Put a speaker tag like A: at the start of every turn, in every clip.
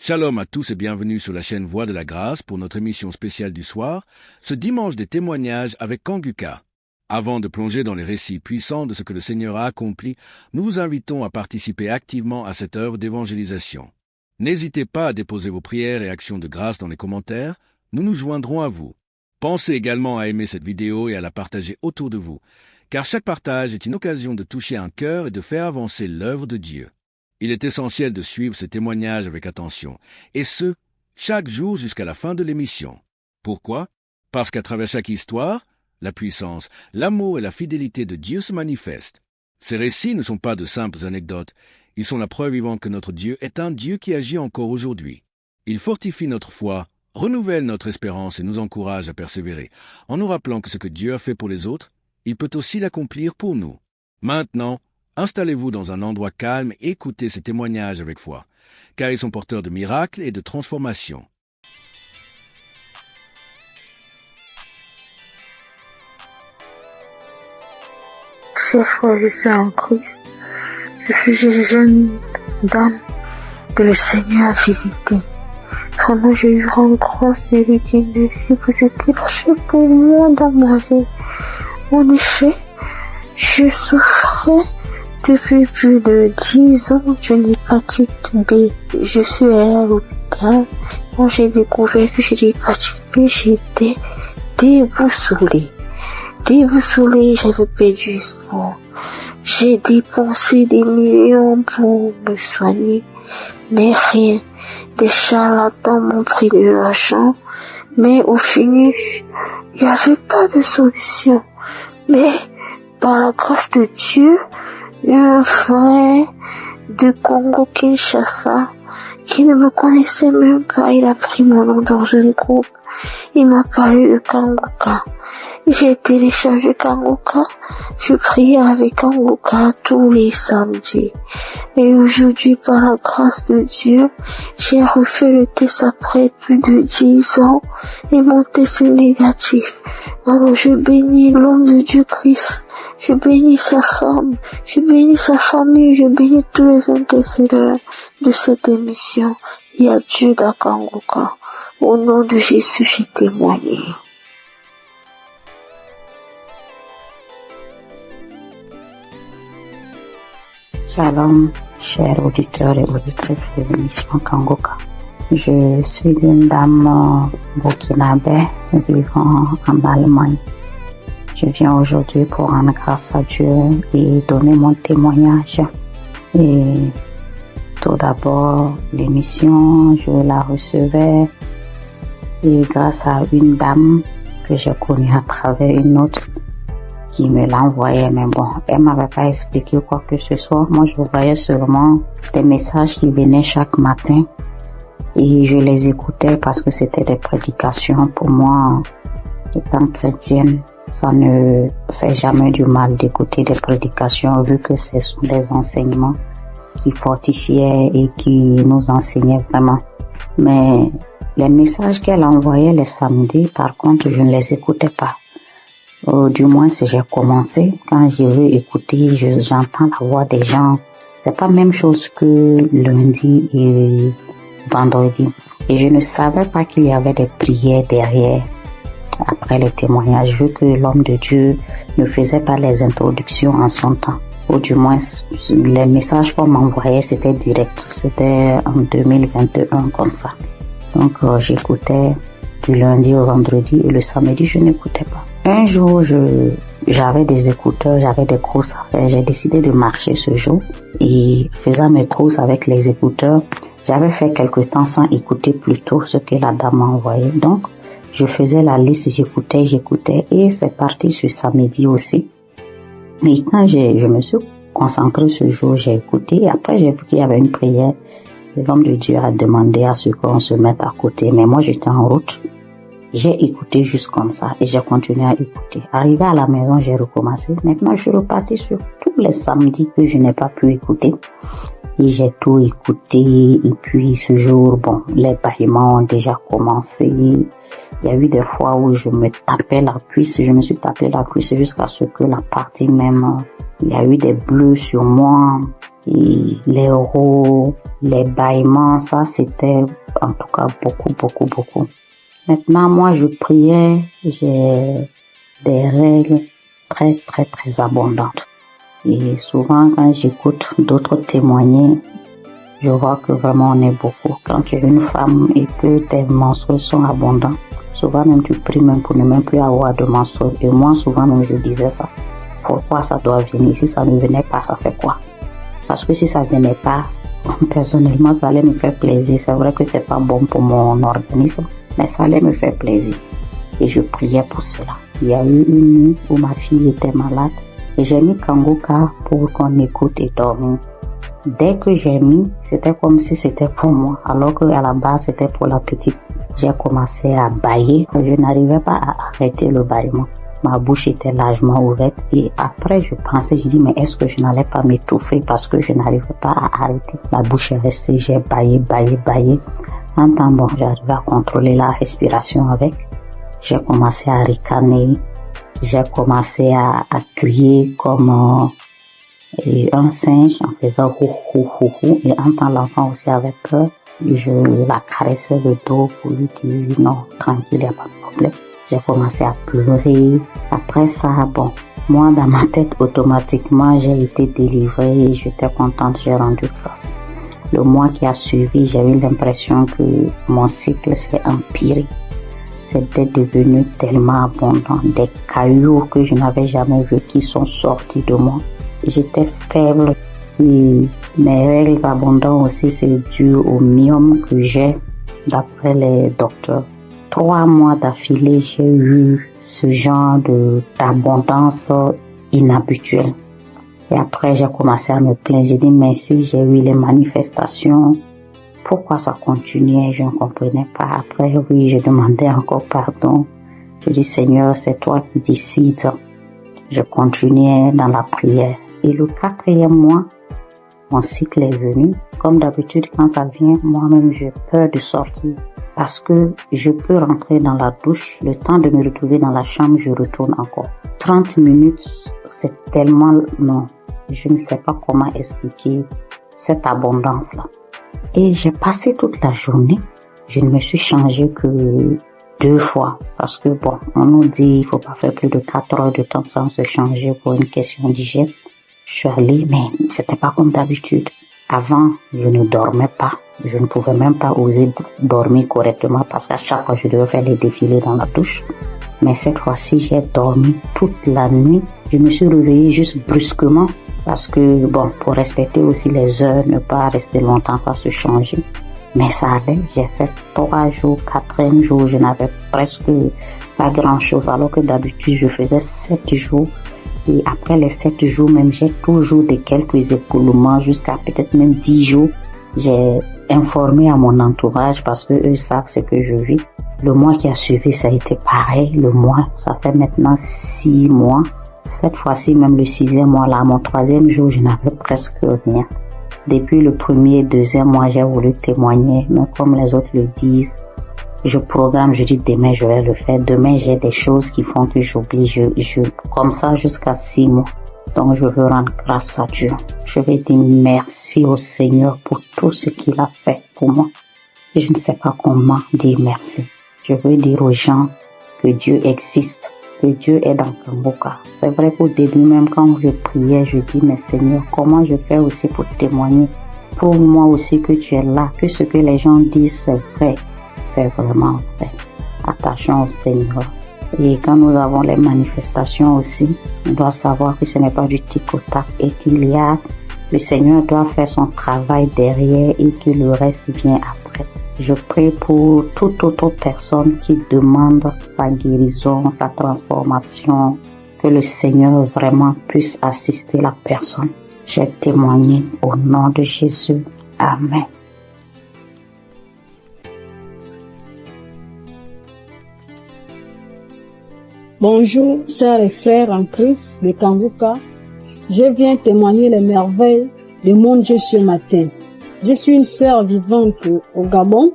A: Shalom à tous et bienvenue sur la chaîne Voix de la Grâce pour notre émission spéciale du soir, ce dimanche des témoignages avec Kanguka. Avant de plonger dans les récits puissants de ce que le Seigneur a accompli, nous vous invitons à participer activement à cette œuvre d'évangélisation. N'hésitez pas à déposer vos prières et actions de grâce dans les commentaires, nous nous joindrons à vous. Pensez également à aimer cette vidéo et à la partager autour de vous, car chaque partage est une occasion de toucher un cœur et de faire avancer l'œuvre de Dieu. Il est essentiel de suivre ces témoignages avec attention, et ce, chaque jour jusqu'à la fin de l'émission. Pourquoi? Parce qu'à travers chaque histoire, la puissance, l'amour et la fidélité de Dieu se manifestent. Ces récits ne sont pas de simples anecdotes, ils sont la preuve vivante que notre Dieu est un Dieu qui agit encore aujourd'hui. Il fortifie notre foi, renouvelle notre espérance et nous encourage à persévérer, en nous rappelant que ce que Dieu a fait pour les autres, il peut aussi l'accomplir pour nous. Maintenant, installez-vous dans un endroit calme et écoutez ces témoignages avec foi, car ils sont porteurs de miracles et de transformations.
B: Chers frères et sœurs en Christ, je suis une jeune dame que le Seigneur a visitée. Vraiment, je lui rends grâce et lui dis merci pour ce qu'il a fait pour moi dans ma vie. En effet, je souffrais depuis plus de 10 ans d'une hépatite B. Je suis allée à l'hôpital. Quand j'ai découvert que j'ai l'hépatite B, j'étais déboussolée. J'avais perdu espoir. J'ai dépensé des millions pour me soigner, mais rien. Des charlatans m'ont pris de l'argent, mais au finish, il n'y avait pas de solution. Mais, par la grâce de Dieu, un frère de Congo-Kinshasa, qui ne me connaissait même pas, il a pris mon nom dans un groupe. Il m'a parlé de Kanguka. J'ai téléchargé Kanguka. Je priais avec Kanguka tous les samedis. Et aujourd'hui, par la grâce de Dieu, j'ai refait le test après plus de 10 ans et mon test est négatif. Alors je bénis l'homme de Dieu Christ. Je bénis sa femme, je bénis sa famille, je bénis tous les intercesseurs de cette émission. Il y a Dieu dans Kanguka. Au nom de Jésus, j'ai témoigné.
C: Shalom, chers auditeurs et auditrices de l'émission Kanguka. Je suis une dame burkinabé vivant en Allemagne. Je viens aujourd'hui pour rendre grâce à Dieu et donner mon témoignage. Et tout d'abord, l'émission, je la recevais et grâce à une dame que j'ai connue à travers une autre qui me l'envoyait, mais bon, elle m'avait pas expliqué quoi que ce soit. Moi, je voyais seulement des messages qui venaient chaque matin et je les écoutais parce que c'était des prédications. Pour moi, étant chrétienne, ça ne fait jamais du mal d'écouter des prédications vu que ce sont des enseignements qui fortifiaient et qui nous enseignaient vraiment. Mais les messages qu'elle envoyait les samedis, par contre, je ne les écoutais pas. Du moins, si j'ai commencé, quand j'ai vu écouter, j'entends la voix des gens. C'est pas la même chose que lundi et vendredi. Et je ne savais pas qu'il y avait des prières derrière, après les témoignages, vu que l'homme de Dieu ne faisait pas les introductions en son temps. Ou du moins, les messages qu'on m'envoyait, c'était direct. C'était en 2021, comme ça. Donc, j'écoutais du lundi au vendredi et le samedi, je n'écoutais pas. Un jour, j'avais des écouteurs, j'avais des courses à faire. J'ai décidé de marcher ce jour et faisant mes courses avec les écouteurs, j'avais fait quelque temps sans écouter plutôt ce que la dame m'a envoyé. Donc, je faisais la liste, j'écoutais et c'est parti ce samedi aussi. Mais quand je me suis concentrée ce jour, j'ai écouté et après j'ai vu qu'il y avait une prière. L'homme de Dieu a demandé à ce qu'on se mette à côté, mais moi j'étais en route. J'ai écouté juste comme ça et j'ai continué à écouter. Arrivé à la maison, j'ai recommencé. Maintenant, je suis reparti sur tous les samedis que je n'ai pas pu écouter. Et j'ai tout écouté. Et puis, ce jour, bon, les bâillements ont déjà commencé. Il y a eu des fois où je me tapais la cuisse. Je me suis tapé la cuisse jusqu'à ce que la partie même, il y a eu des bleus sur moi. Et les roues, les bâillements, ça c'était en tout cas beaucoup. Maintenant, moi je priais, j'ai des règles très abondantes. Et souvent quand j'écoute d'autres témoigner, je vois que vraiment on est beaucoup. Quand tu es une femme et que tes menstrues sont abondantes, souvent même tu pries même pour ne même plus avoir de menstrues. Et moi souvent même je disais ça. Pourquoi ça doit venir? Si ça ne venait pas, ça fait quoi? Parce que si ça venait pas, personnellement, ça allait me faire plaisir. C'est vrai que c'est pas bon pour mon organisme, mais ça allait me faire plaisir. Et je priais pour cela. Il y a eu une nuit où ma fille était malade et j'ai mis Kangoka pour qu'on écoute et dormir. Dès que j'ai mis, c'était comme si c'était pour moi, alors qu'à la base, c'était pour la petite. J'ai commencé à bâiller. Je n'arrivais pas à arrêter le bâillement. Ma bouche était largement ouverte et après je pensais, je dis mais est-ce que je n'allais pas m'étouffer parce que je n'arrivais pas à arrêter. La bouche est restée, j'ai bâillé. En temps bon, j'arrivais à contrôler la respiration avec. J'ai commencé à ricaner, j'ai commencé à crier comme un singe en faisant hou et en temps l'enfant aussi avait peur. Je la caressais le dos pour lui dire non, tranquille, il n'y a pas de problème. J'ai commencé à pleurer. Après ça, bon, moi dans ma tête automatiquement j'ai été délivrée et j'étais contente, j'ai rendu grâce. Le mois qui a suivi, j'ai eu l'impression que mon cycle s'est empiré. C'était devenu tellement abondant, des cailloux que je n'avais jamais vus qui sont sortis de moi. J'étais faible et mes règles abondantes aussi, c'est dû au myome que j'ai d'après les docteurs. 3 mois d'affilée, j'ai eu ce genre d'abondance inhabituelle. Et après, j'ai commencé à me plaindre. J'ai dit, mais si j'ai eu les manifestations, pourquoi ça continuait? Je ne comprenais pas. Après, oui, je demandais encore pardon. Je dis, Seigneur, c'est toi qui décides. Je continuais dans la prière. Et le 4e mois, mon cycle est venu. Comme d'habitude, quand ça vient, moi-même, j'ai peur de sortir. Parce que je peux rentrer dans la douche, le temps de me retrouver dans la chambre, je retourne encore. 30 minutes, c'est tellement long. Je ne sais pas comment expliquer cette abondance-là. Et j'ai passé toute la journée. Je ne me suis changée que 2 fois. Parce que bon, on nous dit il faut pas faire plus de 4 heures de temps sans se changer pour une question d'hygiène. Je suis allée, mais c'était pas comme d'habitude. Avant, je ne dormais pas. Je ne pouvais même pas oser dormir correctement parce qu'à chaque fois, je devais faire les défilés dans la douche. Mais cette fois-ci, j'ai dormi toute la nuit. Je me suis réveillée juste brusquement parce que, bon, pour respecter aussi les heures, ne pas rester longtemps sans se changer. Mais ça allait. J'ai fait 3 jours, 4e jour, je n'avais presque pas grand-chose. Alors que d'habitude, je faisais 7 jours. Et après les 7 jours, même, j'ai toujours de quelques écoulements jusqu'à peut-être même 10 jours. J'ai informé à mon entourage parce que eux savent ce que je vis. Le mois qui a suivi, ça a été pareil. Le mois, ça fait maintenant 6 mois. Cette fois-ci, même le 6e mois, là, mon 3e jour, je n'avais presque rien. Depuis le 1er et 2e mois, j'ai voulu témoigner, mais comme les autres le disent, je programme, je dis demain, je vais le faire. Demain, j'ai des choses qui font que j'oublie. Comme ça jusqu'à 6 mois. Donc, je veux rendre grâce à Dieu. Je vais dire merci au Seigneur pour tout ce qu'il a fait pour moi. Et je ne sais pas comment dire merci. Je veux dire aux gens que Dieu existe, que Dieu est dans Kangoka. C'est vrai qu'au début, même quand je priais, je dis, mais Seigneur, comment je fais aussi pour témoigner? Prouve-moi aussi que tu es là, que ce que les gens disent, c'est vrai. C'est vraiment vrai. Attachons au Seigneur. Et quand nous avons les manifestations aussi, on doit savoir que ce n'est pas du tic-au-tac et le Seigneur doit faire son travail derrière et que le reste vient après. Je prie pour toute autre personne qui demande sa guérison, sa transformation, que le Seigneur vraiment puisse assister la personne. J'ai témoigné au nom de Jésus. Amen.
D: Bonjour, sœurs et frères en Christ de Kangoka. Je viens témoigner les merveilles de mon Dieu ce matin. Je suis une sœur vivante au Gabon.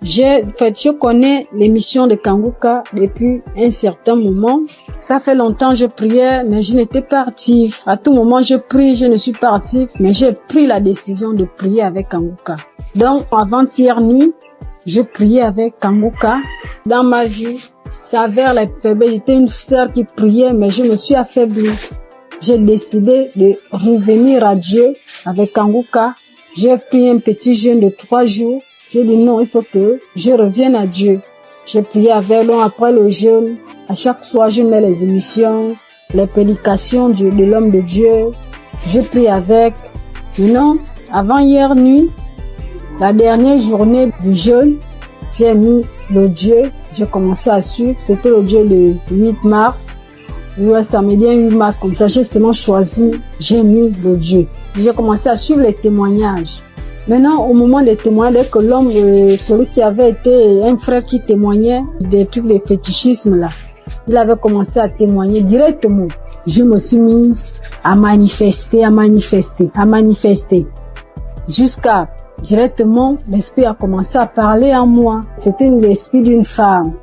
D: Je connais l'émission de Kanguka depuis un certain moment. Ça fait longtemps que je priais, mais je n'étais pas active. À tout moment, je prie, je ne suis pas active, mais j'ai pris la décision de prier avec Kanguka. Donc, avant-hier nuit, je priais avec Kanguka. Dans ma vie, ça avait la faiblesse. J'étais une sœur qui priait, mais je me suis affaiblie. J'ai décidé de revenir à Dieu avec Kanguka. J'ai pris un petit jeûne de 3 jours. J'ai dit non, il faut que je revienne à Dieu. J'ai prié avec lui après le jeûne. À chaque soir, je mets les émissions, les prédications de l'homme de Dieu. Je prie avec. Non, avant hier nuit, la dernière journée du jeûne, j'ai mis le Dieu. J'ai commencé à suivre. C'était le Dieu le 8 mars. Ouais, ça me dit 8 mars comme ça. J'ai seulement choisi. J'ai mis le Dieu. J'ai commencé à suivre les témoignages. Maintenant, au moment des témoignages, dès que l'homme, celui qui avait été un frère qui témoignait des trucs de fétichisme là, il avait commencé à témoigner directement. Je me suis mise à manifester. Jusqu'à directement, l'esprit a commencé à parler en moi. C'était l'esprit d'une femme.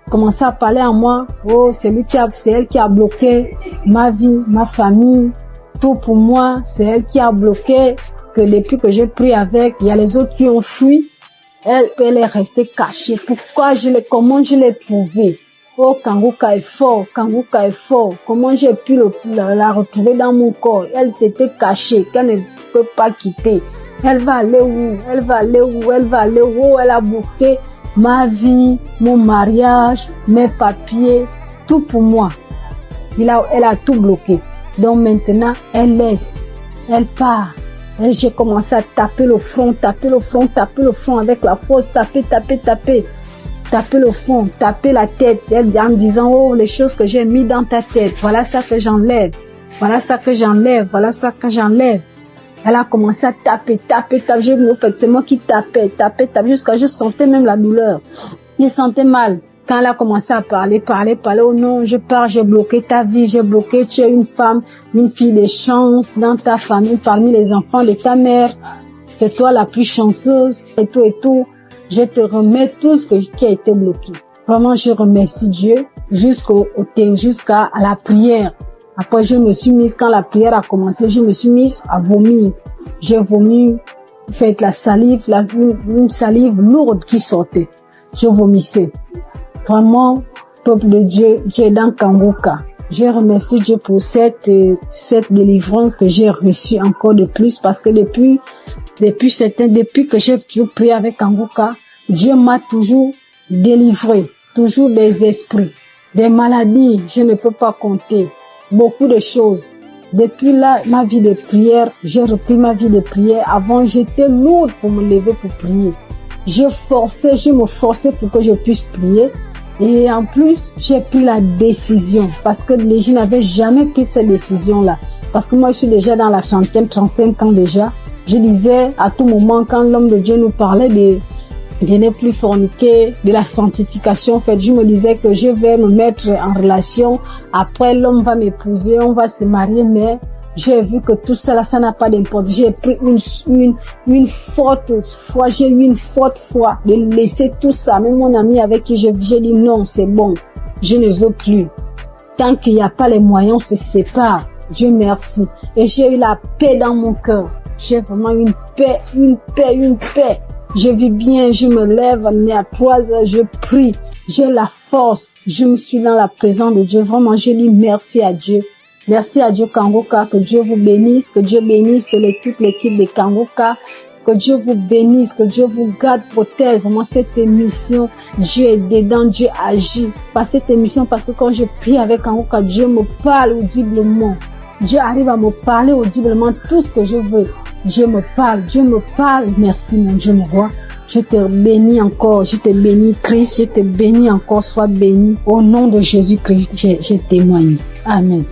D: Commençait à parler en moi. Oh, c'est elle qui a bloqué ma vie, ma famille, tout pour moi. C'est elle qui a bloqué. Que depuis que j'ai pris avec, il y a les autres qui ont fui. Elle est restée cachée. Comment je l'ai trouvée? Oh, Kanguka est fort. Comment j'ai pu la retrouver dans mon corps? Elle s'était cachée, qu'elle ne peut pas quitter. Elle va aller où? Oh, elle a bloqué ma vie, mon mariage, mes papiers, tout pour moi. Elle a tout bloqué. Donc maintenant, elle laisse. Elle part. Et j'ai commencé à taper le front avec la force, taper le front, taper la tête, en disant, oh, les choses que j'ai mis dans ta tête, voilà ça que j'enlève. Elle a commencé à taper, c'est moi qui tapais, jusqu'à je sentais même la douleur. Je sentais mal. Quand elle a commencé à parler, oh non, je pars, j'ai bloqué ta vie, tu es une femme, une fille de chance dans ta famille, parmi les enfants de ta mère. C'est toi la plus chanceuse, et tout. Je te remets tout ce qui a été bloqué. Vraiment, je remercie Dieu jusqu'à la prière. Après, je me suis mise, quand la prière a commencé, je me suis mise à vomir. J'ai vomi, fait la salive, une salive lourde qui sortait. Je vomissais. Vraiment, peuple de Dieu, Dieu est dans Kanguka. Je remercie Dieu pour cette délivrance que j'ai reçue encore de plus, parce que depuis que j'ai prié avec Kanguka, Dieu m'a toujours délivré, toujours des esprits, des maladies, je ne peux pas compter, beaucoup de choses. Depuis là, ma vie de prière, j'ai repris ma vie de prière. Avant, j'étais lourde pour me lever pour prier. Je me forçais pour que je puisse prier. Et en plus, j'ai pris la décision, parce que je n'avais jamais pris cette décision-là. Parce que moi, je suis déjà dans la trentaine, 35 ans déjà. Je disais à tout moment, quand l'homme de Dieu nous parlait de ne plus forniquer, de la sanctification, en fait, je me disais que je vais me mettre en relation. Après, l'homme va m'épouser, on va se marier, mais j'ai vu que tout ça là, ça n'a pas d'importance. J'ai pris une forte foi, de laisser tout ça. Même mon ami avec qui j'ai dit non, c'est bon, je ne veux plus. Tant qu'il n'y a pas les moyens, on se sépare. Dieu merci. Et j'ai eu la paix dans mon cœur. J'ai vraiment une paix. Je vis bien, je me lève à 3 heures, je prie. J'ai la force. Je me suis dans la présence de Dieu. Vraiment, je dis merci à Dieu. Merci à Dieu Kanguka, que Dieu vous bénisse, que Dieu bénisse toute l'équipe de Kanguka, que Dieu vous bénisse, que Dieu vous garde, protège. Vraiment cette émission, Dieu est dedans, Dieu agit. Par cette émission, parce que quand je prie avec Kanguka, Dieu me parle audiblement. Dieu arrive à me parler audiblement tout ce que je veux. Dieu me parle. Merci mon Dieu, mon roi. Je te bénis encore, je te bénis Christ, je te bénis encore, sois béni. Au nom de Jésus-Christ, je témoigne. Amen.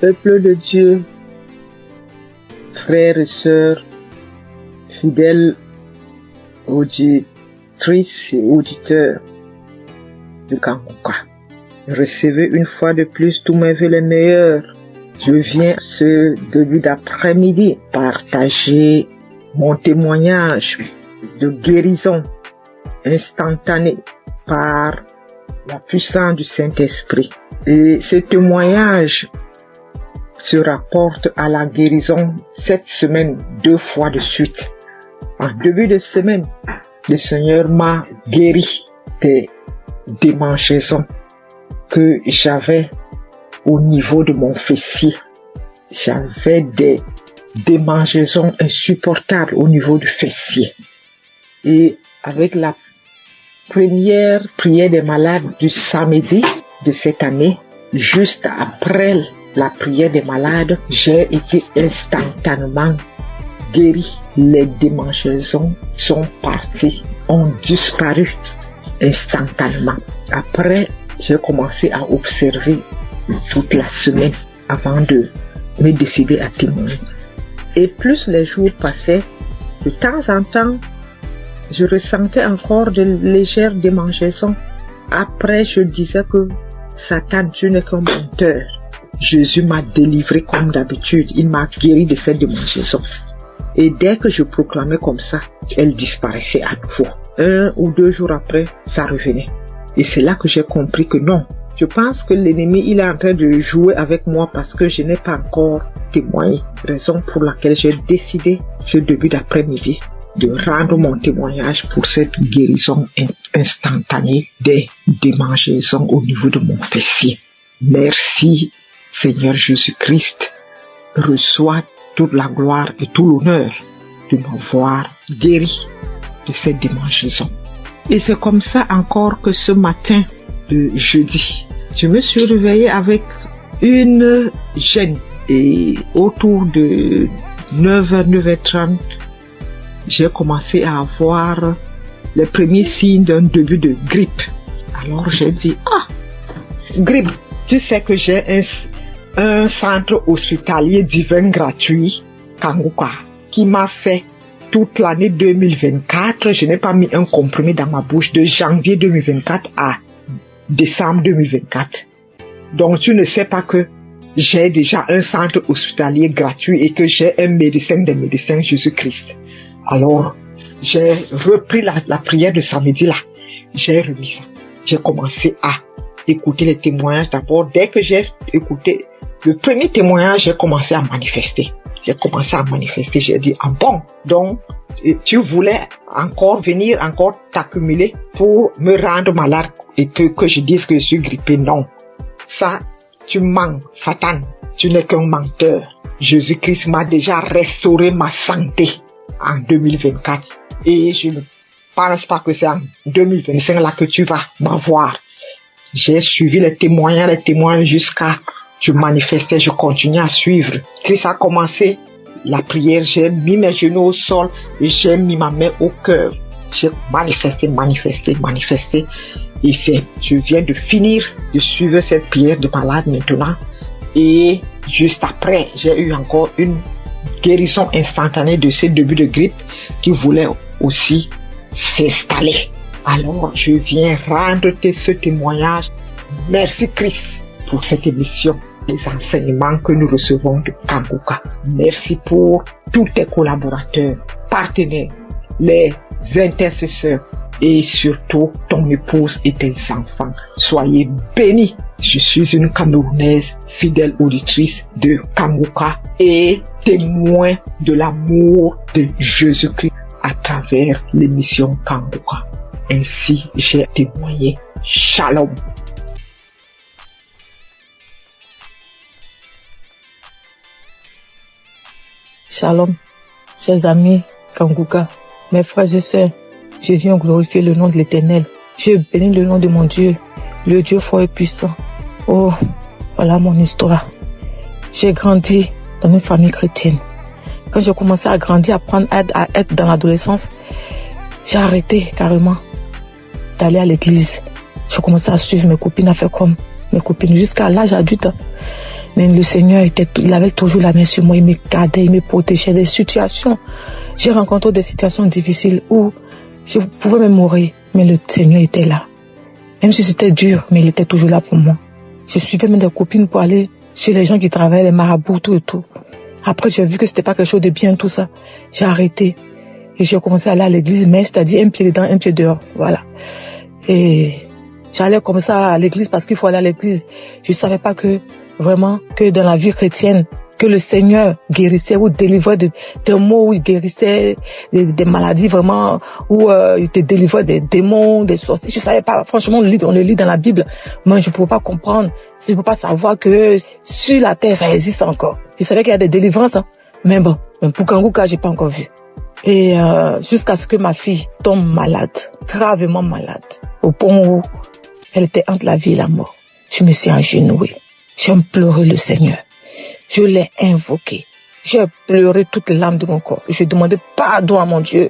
E: Peuple de Dieu, frères et sœurs, fidèles auditrices et auditeurs de Kanguka, recevez une fois de plus tous mes vœux les meilleurs Je viens ce début d'après-midi partager mon témoignage de guérison instantanée par la puissance du Saint-Esprit. Et ce témoignage se rapporte à la guérison cette semaine 2 fois de suite. En début de semaine, le Seigneur m'a guéri des démangeaisons que j'avais au niveau de mon fessier. J'avais des démangeaisons insupportables au niveau du fessier. Et avec la première prière des malades du samedi de cette année, juste après la prière des malades, j'ai été instantanément guéri. Les démangeaisons sont parties, ont disparu instantanément. Après, j'ai commencé à observer toute la semaine avant de me décider à témoigner. Et plus les jours passaient, de temps en temps, je ressentais encore de légères démangeaisons. Après, je disais que Satan, tu n'es qu'un menteur. Jésus m'a délivré comme d'habitude. Il m'a guéri de cette démangeaison. Et dès que je proclamais comme ça, elle disparaissait à nouveau. 1 ou 2 jours après, ça revenait. Et c'est là que j'ai compris que non. Je pense que l'ennemi, il est en train de jouer avec moi parce que je n'ai pas encore témoigné. Raison pour laquelle j'ai décidé ce début d'après-midi de rendre mon témoignage pour cette guérison instantanée des démangeaisons au niveau de mon fessier. Merci Seigneur Jésus-Christ. Reçois toute la gloire et tout l'honneur de m'avoir guéri de cette démangeaison. Et c'est comme ça encore que ce matin de jeudi, je me suis réveillée avec une gêne et autour de 9h, 9h30, j'ai commencé à avoir les premiers signes d'un début de grippe. Alors j'ai dit, grippe, tu sais que j'ai un centre hospitalier divin gratuit, Kanguka, qui m'a fait toute l'année 2024. Je n'ai pas mis un comprimé dans ma bouche de janvier 2024 à décembre 2024. Donc tu ne sais pas que j'ai déjà un centre hospitalier gratuit et que j'ai un médecin des médecins, Jésus-Christ. Alors, j'ai repris la prière de samedi là. J'ai remis ça. J'ai commencé à écouter les témoignages d'abord. Dès que j'ai écouté le premier témoignage, j'ai commencé à manifester. J'ai dit, bon, donc tu voulais encore venir, encore t'accumuler pour me rendre malade et que je dise que je suis grippé. Non, ça, tu mens, Satan, tu n'es qu'un menteur. Jésus-Christ m'a déjà restauré ma santé en 2024 et je ne pense pas que c'est en 2025 là que tu vas m'avoir. J'ai suivi les témoins jusqu'à je manifestais, je continuais à suivre. Christ a commencé la prière, j'ai mis mes genoux au sol et j'ai mis ma main au cœur. J'ai manifesté. Et je viens de finir de suivre cette prière de malade maintenant. Et juste après, j'ai eu encore une guérison instantanée de ce début de grippe qui voulait aussi s'installer. Alors, je viens rendre ce témoignage. Merci Christ pour cette émission, les enseignements que nous recevons de Kanguka. Merci pour tous tes collaborateurs, partenaires, les intercesseurs et surtout ton épouse et tes enfants. Soyez bénis. Je suis une Camerounaise, fidèle auditrice de Kanguka et témoin de l'amour de Jésus-Christ à travers l'émission Kanguka. Ainsi, j'ai témoigné. Shalom.
F: Shalom, chers amis Kanguka, mes frères et sœurs, je viens glorifier le nom de l'Éternel. Je bénis le nom de mon Dieu, le Dieu fort et puissant. Oh, voilà mon histoire. J'ai grandi dans une famille chrétienne. Quand j'ai commencé à grandir, à être dans l'adolescence, j'ai arrêté carrément d'aller à l'église. Je commençais à suivre mes copines, à faire comme mes copines jusqu'à l'âge adulte. Mais le Seigneur, il avait toujours la main sur moi, il me gardait, il me protégeait des situations. J'ai rencontré des situations difficiles où je pouvais même mourir, mais le Seigneur était là. Même si c'était dur, mais il était toujours là pour moi. Je suivais même des copines pour aller chez les gens qui travaillent, les marabouts, tout et tout. Après, j'ai vu que c'était pas quelque chose de bien, tout ça. J'ai arrêté. Et j'ai commencé à aller à l'église, mais c'est-à-dire un pied dedans, un pied dehors. Voilà. Et j'allais comme ça à l'église parce qu'il faut aller à l'église. Je savais pas que, vraiment, que dans la vie chrétienne, que le Seigneur guérissait ou délivrait des maux, où il guérissait des maladies vraiment, où il te délivrait des démons, des sorciers. Je savais pas, franchement, on le lit dans la Bible. Moi, je pouvais pas comprendre, je pouvais pas savoir que sur la terre, ça existe encore. Je savais qu'il y a des délivrances, hein. Mais bon, pour Kanguka, j'ai pas encore vu. Et jusqu'à ce que ma fille tombe malade, gravement malade, au point où elle était entre la vie et la mort. Je me suis agenouillée. J'ai imploré le Seigneur. Je l'ai invoqué. J'ai pleuré toutes les larmes de mon corps. Je demandais pardon à mon Dieu.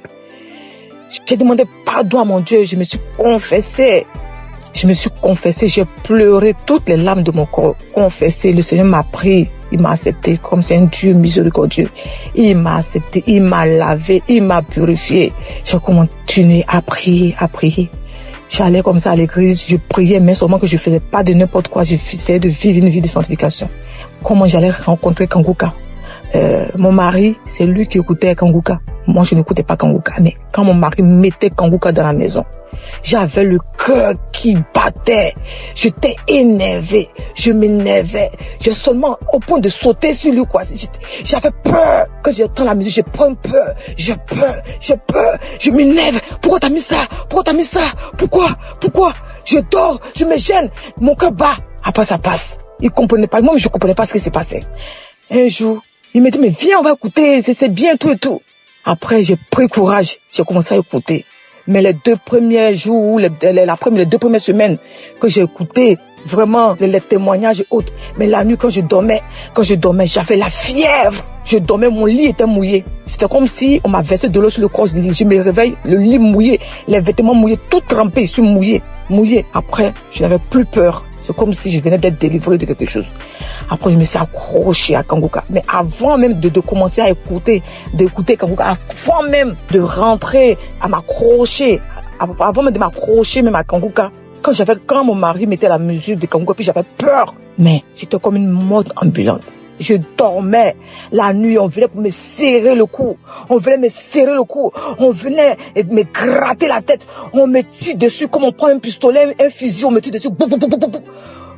F: J'ai demandé pardon à mon Dieu. Je me suis confessée. J'ai pleuré toutes les larmes de mon corps. Confessé. Le Seigneur m'a pris. Il m'a accepté comme c'est un Dieu miséricordieux. Il m'a accepté. Il m'a lavé. Il m'a purifié. J'ai continué à prier. J'allais comme ça à l'église. Je priais, mais seulement que je faisais pas de n'importe quoi. J'essayais de vivre une vie de sanctification. Comment j'allais rencontrer Kanguka. Mon mari, c'est lui qui écoutait Kanguka. Moi, je n'écoutais pas Kanguka. Mais quand mon mari mettait Kanguka dans la maison, j'avais le cœur qui battait. J'étais énervée. Je m'énervais. J'ai seulement au point de sauter sur lui, quoi. J'avais peur. Quand j'entends la musique, je prends peur. J'ai peur. Je m'énerve. Pourquoi t'as mis ça? Pourquoi? Je dors. Je me gêne. Mon cœur bat. Après, ça passe. Il comprenait pas. Moi, je comprenais pas ce qui s'est passé. Un jour, il me dit, mais viens, on va écouter, c'est bien, tout et tout. Après, j'ai pris courage. J'ai commencé à écouter. Mais les 2 premiers jours, les 2 premières semaines que j'ai écouté, vraiment, les témoignages et autres. Mais la nuit, quand je dormais, j'avais la fièvre. Je dormais, mon lit était mouillé. C'était comme si on m'a versé de l'eau sur le corps. Je me réveille, le lit mouillé, les vêtements mouillés, tout trempé, je suis mouillé. Après, je n'avais plus peur. C'est comme si je venais d'être délivré de quelque chose. Après, je me suis accroché à Kanguka. Mais avant même de commencer à d'écouter Kanguka, avant même de rentrer à m'accrocher, avant même de m'accrocher même à Kanguka, quand mon mari mettait la musique de Kanguka, puis j'avais peur. Mais j'étais comme une morte ambulante. Je dormais la nuit, on venait pour me serrer le cou. On venait me gratter la tête. On me tire dessus comme on prend un pistolet, un fusil, on me tire dessus.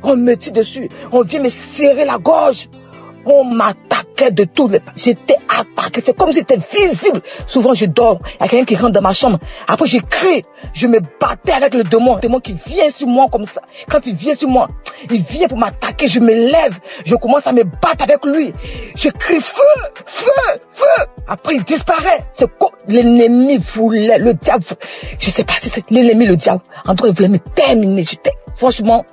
F: On me tire dessus. On vient me serrer la gorge. On m'attaquait de tous les... J'étais attaqué. C'est comme si c'était visible. Souvent, je dors. Il y a quelqu'un qui rentre dans ma chambre. Après, je crie. Je me battais avec le démon. Le démon qui vient sur moi comme ça. Quand il vient sur moi, il vient pour m'attaquer. Je me lève. Je commence à me battre avec lui. Je crie feu. Après, il disparaît. C'est comme l'ennemi voulait, le diable. Je sais pas si c'est l'ennemi, le diable. En tout cas, il voulait me terminer. Franchement,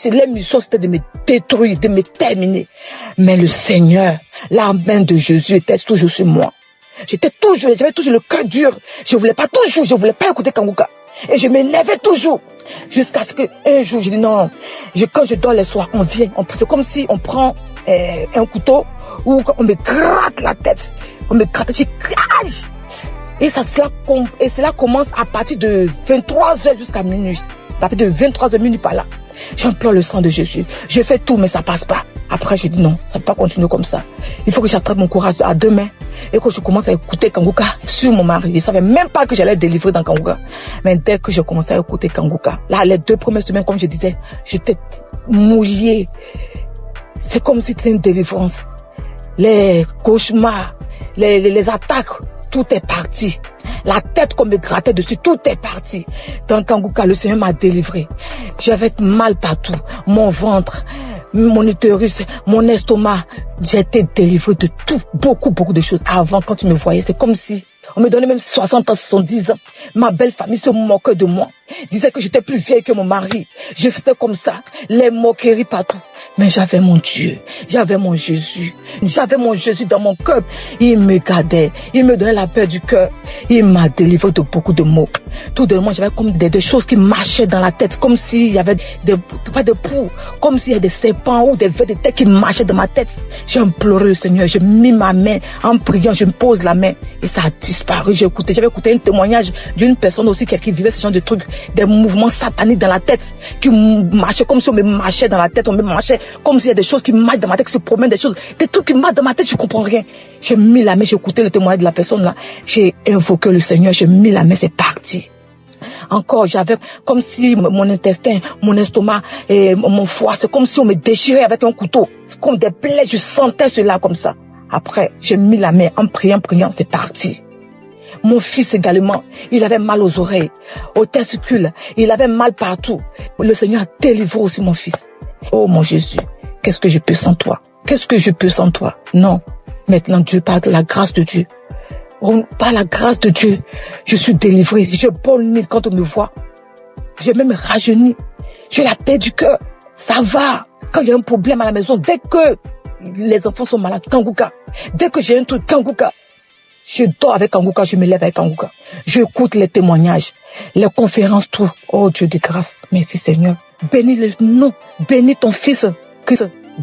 F: l'émission, c'était de me détruire, de me terminer. Mais le Seigneur, la main de Jésus était toujours sur moi. J'avais toujours le cœur dur. Je voulais pas écouter Kanguka. Et je m'élevais toujours. Jusqu'à ce qu'un jour, je dis non. Quand je dors les soirs, c'est comme si on prend un couteau où on me gratte la tête. On me gratte, je crache. Et cela commence à partir de 23h jusqu'à minuit. À partir de 23h minuit par là. J'implore le sang de Jésus. Je fais tout, mais ça passe pas. Après, j'ai dit non, ça ne peut pas continuer comme ça. Il faut que j'attrape mon courage à 2 mains et que je commence à écouter Kanguka sur mon mari. Je ne savais même pas que j'allais être délivrée dans Kanguka. Mais dès que j'ai commencé à écouter Kanguka, là, les 2 premières semaines, comme je disais, j'étais mouillée. C'est comme si c'était une délivrance. Les cauchemars, les attaques, tout est parti. La tête qu'on me grattait dessus, tout est parti. Dans Kanguka, le Seigneur m'a délivré. J'avais mal partout. Mon ventre, mon utérus, mon estomac. J'ai été délivré de tout. Beaucoup de choses. Avant, quand tu me voyais, c'est comme si on me donnait même 60 ans, 70 ans. Ma belle famille se moquait de moi. Disait que j'étais plus vieille que mon mari. Je faisais comme ça. Les moqueries partout. Mais j'avais mon Dieu, j'avais mon Jésus dans mon cœur. Il me gardait, il me donnait la paix du cœur. Il m'a délivré de beaucoup de maux. Tout de même, j'avais comme des choses qui marchaient dans la tête, comme s'il y avait pas de poux, comme s'il y avait des serpents ou des vers de tête qui marchaient dans ma tête. J'ai imploré le Seigneur, j'ai mis ma main en priant, je me pose la main et ça a disparu. J'avais écouté un témoignage d'une personne aussi qui vivait ce genre de trucs, des mouvements sataniques dans la tête, qui marchaient comme si on me marchait dans la tête, on me marchait comme s'il y a des choses qui marchent dans ma tête, qui se promènent, des choses, des trucs qui marchent dans ma tête, je comprends rien. J'ai mis la main, j'ai écouté le témoignage de la personne là, j'ai invoqué le Seigneur, j'ai mis la main, c'est parti. Encore, j'avais comme si mon intestin, mon estomac et mon foie, c'est comme si on me déchirait avec un couteau. C'est comme des plaies, je sentais cela comme ça. Après, j'ai mis la main en priant, c'est parti. Mon fils également, il avait mal aux oreilles, aux testicules, il avait mal partout. Le Seigneur a délivré aussi mon fils. Oh mon Jésus, qu'est-ce que je peux sans toi? Qu'est-ce que je peux sans toi? Non, maintenant Dieu parle de la grâce de Dieu. Par la grâce de Dieu, je suis délivré. Je bonne quand on me voit. J'ai même rajeuni. J'ai la paix du cœur. Ça va. Quand il y a un problème à la maison, dès que les enfants sont malades, Kangouka. Dès que j'ai un truc, Kangouka. Je dors avec Kangouka, je me lève avec Kangouka. J'écoute les témoignages, les conférences, tout. Oh Dieu de grâce. Merci Seigneur. Bénis le nom. Bénis ton fils.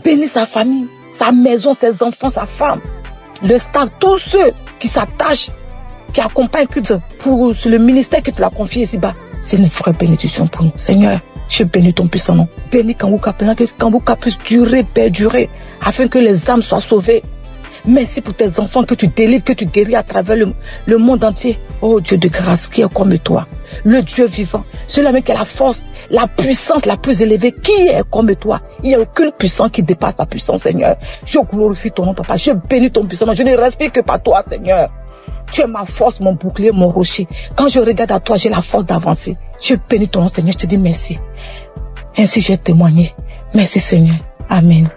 F: Bénis sa famille, sa maison, ses enfants, sa femme. Le staff, tous ceux qui s'attachent, qui accompagnent pour le ministère que tu l'as confié ici-bas. C'est une vraie bénédiction pour nous. Seigneur, je bénis ton puissant nom. Bénis Kangouka, que Kangouka puisse durer, perdurer, afin que les âmes soient sauvées. Merci pour tes enfants que tu délivres, que tu guéris à travers le monde entier. Oh Dieu de grâce, qui est comme toi, le Dieu vivant, celui qui a la force, la puissance la plus élevée, qui est comme toi. Il n'y a aucune puissance qui dépasse ta puissance, Seigneur. Je glorifie ton nom, Papa. Je bénis ton puissant nom. Je ne respire que par toi, Seigneur. Tu es ma force, mon bouclier, mon rocher. Quand je regarde à toi, j'ai la force d'avancer. Je bénis ton nom, Seigneur. Je te dis merci. Ainsi j'ai témoigné. Merci, Seigneur. Amen.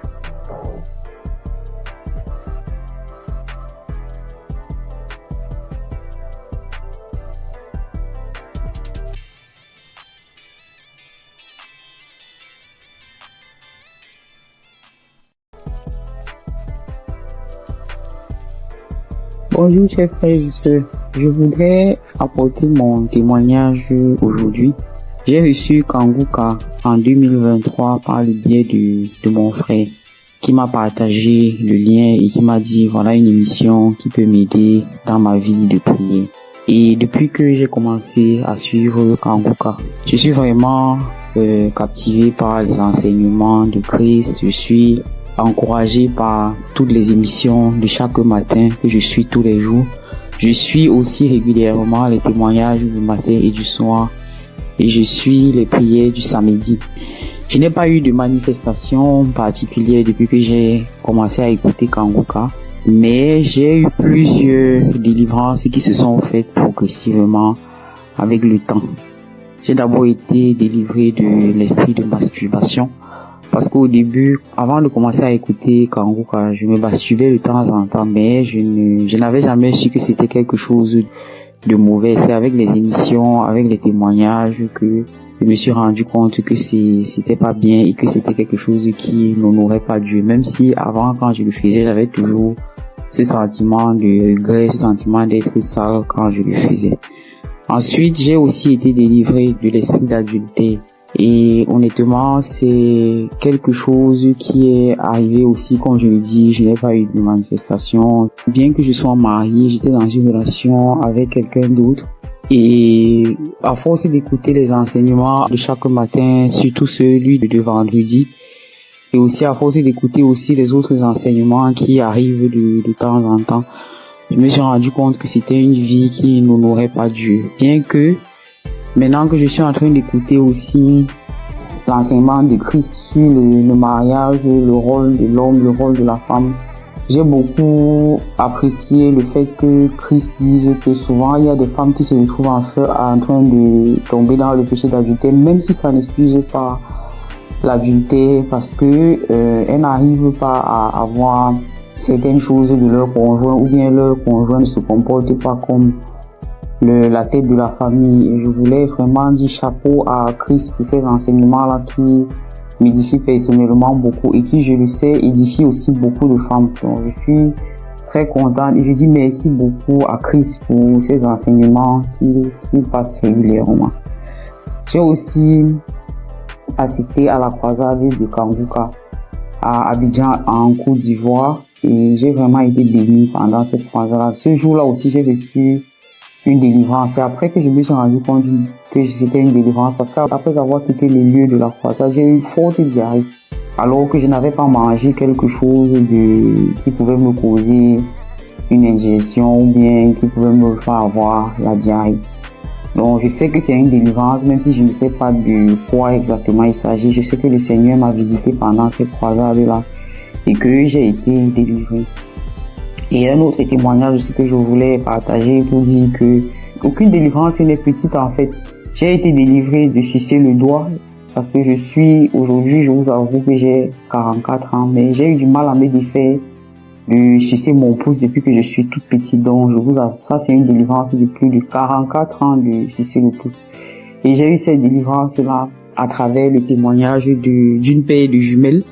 C: Bonjour chers frères et sœurs, je voudrais apporter mon témoignage aujourd'hui. J'ai reçu Kangouka en 2023 par le biais de mon frère qui m'a partagé le lien et qui m'a dit voilà une émission qui peut m'aider dans ma vie de prière. Et depuis que j'ai commencé à suivre Kangouka, je suis vraiment captivé par les enseignements de Christ. Je suis encouragé par toutes les émissions de chaque matin que je suis tous les jours. Je suis aussi régulièrement les témoignages du matin et du soir et je suis les prières du samedi. Je n'ai pas eu de manifestation particulière depuis que j'ai commencé à écouter Kangouka, mais j'ai eu plusieurs délivrances qui se sont faites progressivement avec le temps. J'ai d'abord été délivré de l'esprit de masturbation. Parce qu'au début, avant de commencer à écouter Kangouka, je me masturbais de temps en temps, mais je n'avais jamais su que c'était quelque chose de mauvais. C'est avec les émissions, avec les témoignages que je me suis rendu compte que c'était pas bien et que c'était quelque chose qui n'honorait pas Dieu. Même si avant, quand je le faisais, j'avais toujours ce sentiment de regret, ce sentiment d'être sale quand je le faisais. Ensuite, j'ai aussi été délivré de l'esprit d'adultère. Et honnêtement, c'est quelque chose qui est arrivé aussi, comme je le dis, je n'ai pas eu de manifestation. Bien que je sois marié, j'étais dans une relation avec quelqu'un d'autre. Et à force d'écouter les enseignements de chaque matin, surtout celui de vendredi, et aussi à force d'écouter aussi les autres enseignements qui arrivent de temps en temps, je me suis rendu compte que c'était une vie qui n'honorait pas Dieu. Bien que maintenant que je suis en train d'écouter aussi l'enseignement de Christ sur le mariage, le rôle de l'homme, le rôle de la femme, j'ai beaucoup apprécié le fait que Christ dise que souvent il y a des femmes qui se retrouvent en train de tomber dans le péché d'adultère, même si ça n'excuse pas l'adultère, parce que elles n'arrivent pas à avoir certaines choses de leur conjoint, ou bien leur conjoint ne se comporte pas comme la tête de la famille. Et je voulais vraiment dire chapeau à Christ pour ces enseignements-là qui m'édifient personnellement beaucoup et qui, je le sais, édifient aussi beaucoup de femmes. Donc, je suis très contente et je dis merci beaucoup à Christ pour ses enseignements qu'il passe régulièrement. J'ai aussi assisté à la croisade de Kanguka à Abidjan en Côte d'Ivoire et j'ai vraiment été bénie pendant cette croisade. Ce jour-là aussi, j'ai reçu une délivrance. C'est après que je me suis rendu compte que c'était une délivrance parce qu'après avoir quitté le lieu de la croisade, j'ai eu une forte diarrhée. Alors que je n'avais pas mangé quelque chose qui pouvait me causer une indigestion ou bien qui pouvait me faire avoir la diarrhée. Donc je sais que c'est une délivrance, même si je ne sais pas de quoi exactement il s'agit. Je sais que le Seigneur m'a visité pendant cette croisade-là et que j'ai été délivré. Et un autre témoignage aussi que je voulais partager pour dire que aucune délivrance n'est petite en fait. J'ai été délivré de sucer le doigt parce que aujourd'hui, je vous avoue que j'ai 44 ans, mais j'ai eu du mal à me défaire de sucer mon pouce depuis que je suis toute petite. Donc, je vous avoue, ça c'est une délivrance de plus de 44 ans de sucer le pouce. Et j'ai eu cette délivrance-là à travers le témoignage d'une paire de jumelles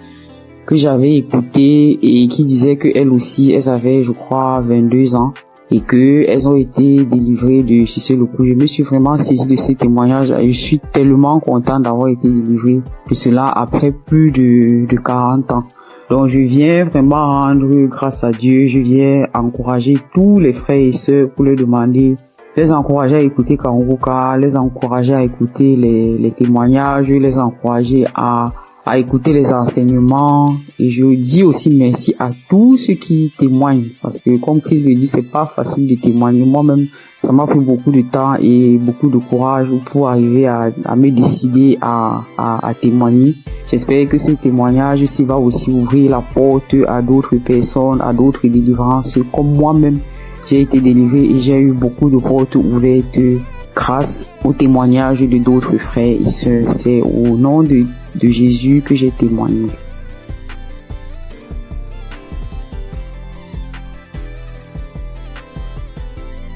C: que j'avais écouté et qui disait qu'elles aussi, elles avaient, je crois, 22 ans. Et que elles ont été délivrées de sucer le pouce. Je me suis vraiment saisie de ces témoignages et je suis tellement contente d'avoir été délivrée de cela après plus de 40 ans. Donc je viens vraiment rendre grâce à Dieu, je viens encourager tous les frères et sœurs pour leur demander, les encourager à écouter Kanguka, les encourager à écouter les témoignages, les encourager à écouter les enseignements. Et je dis aussi merci à tous ceux qui témoignent parce que comme Christ le dit, c'est pas facile de témoigner. Moi-même, ça m'a pris beaucoup de temps et beaucoup de courage pour arriver à me décider à témoigner. J'espère que ce témoignage aussi va aussi ouvrir la porte à d'autres personnes, à d'autres délivrances. Comme moi-même, j'ai été délivré et j'ai eu beaucoup de portes ouvertes grâce au témoignage de d'autres frères et sœurs. C'est au nom de Jésus que j'ai témoigné.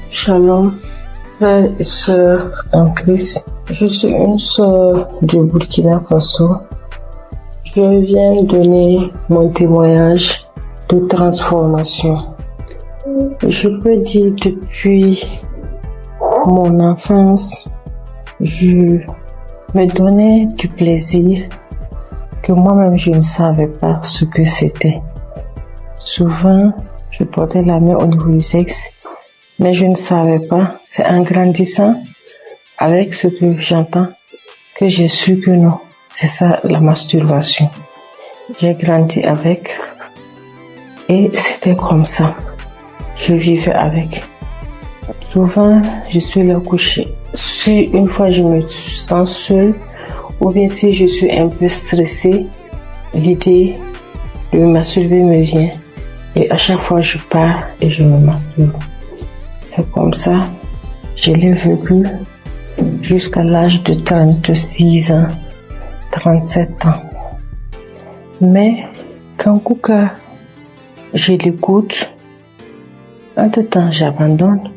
G: Shalom, frères et sœurs en Christ. Je suis une sœur du Burkina Faso. Je viens donner mon témoignage de transformation. Je peux dire depuis mon enfance, je me donnais du plaisir que moi-même je ne savais pas ce que c'était. Souvent, je portais la main au niveau du sexe, mais je ne savais pas. C'est en grandissant avec ce que j'entends que j'ai su que non, c'est ça la masturbation. J'ai grandi avec et c'était comme ça. Je vivais avec. Souvent, je suis là couchée. Si une fois je me sens seule, ou bien si je suis un peu stressée, l'idée de me masturber me vient. Et à chaque fois, je pars et je me masturbe. C'est comme ça, je l'ai vécu jusqu'à l'âge de 36 ans, 37 ans. Mais quand Kanguka, je l'écoute, entre-temps j'abandonne.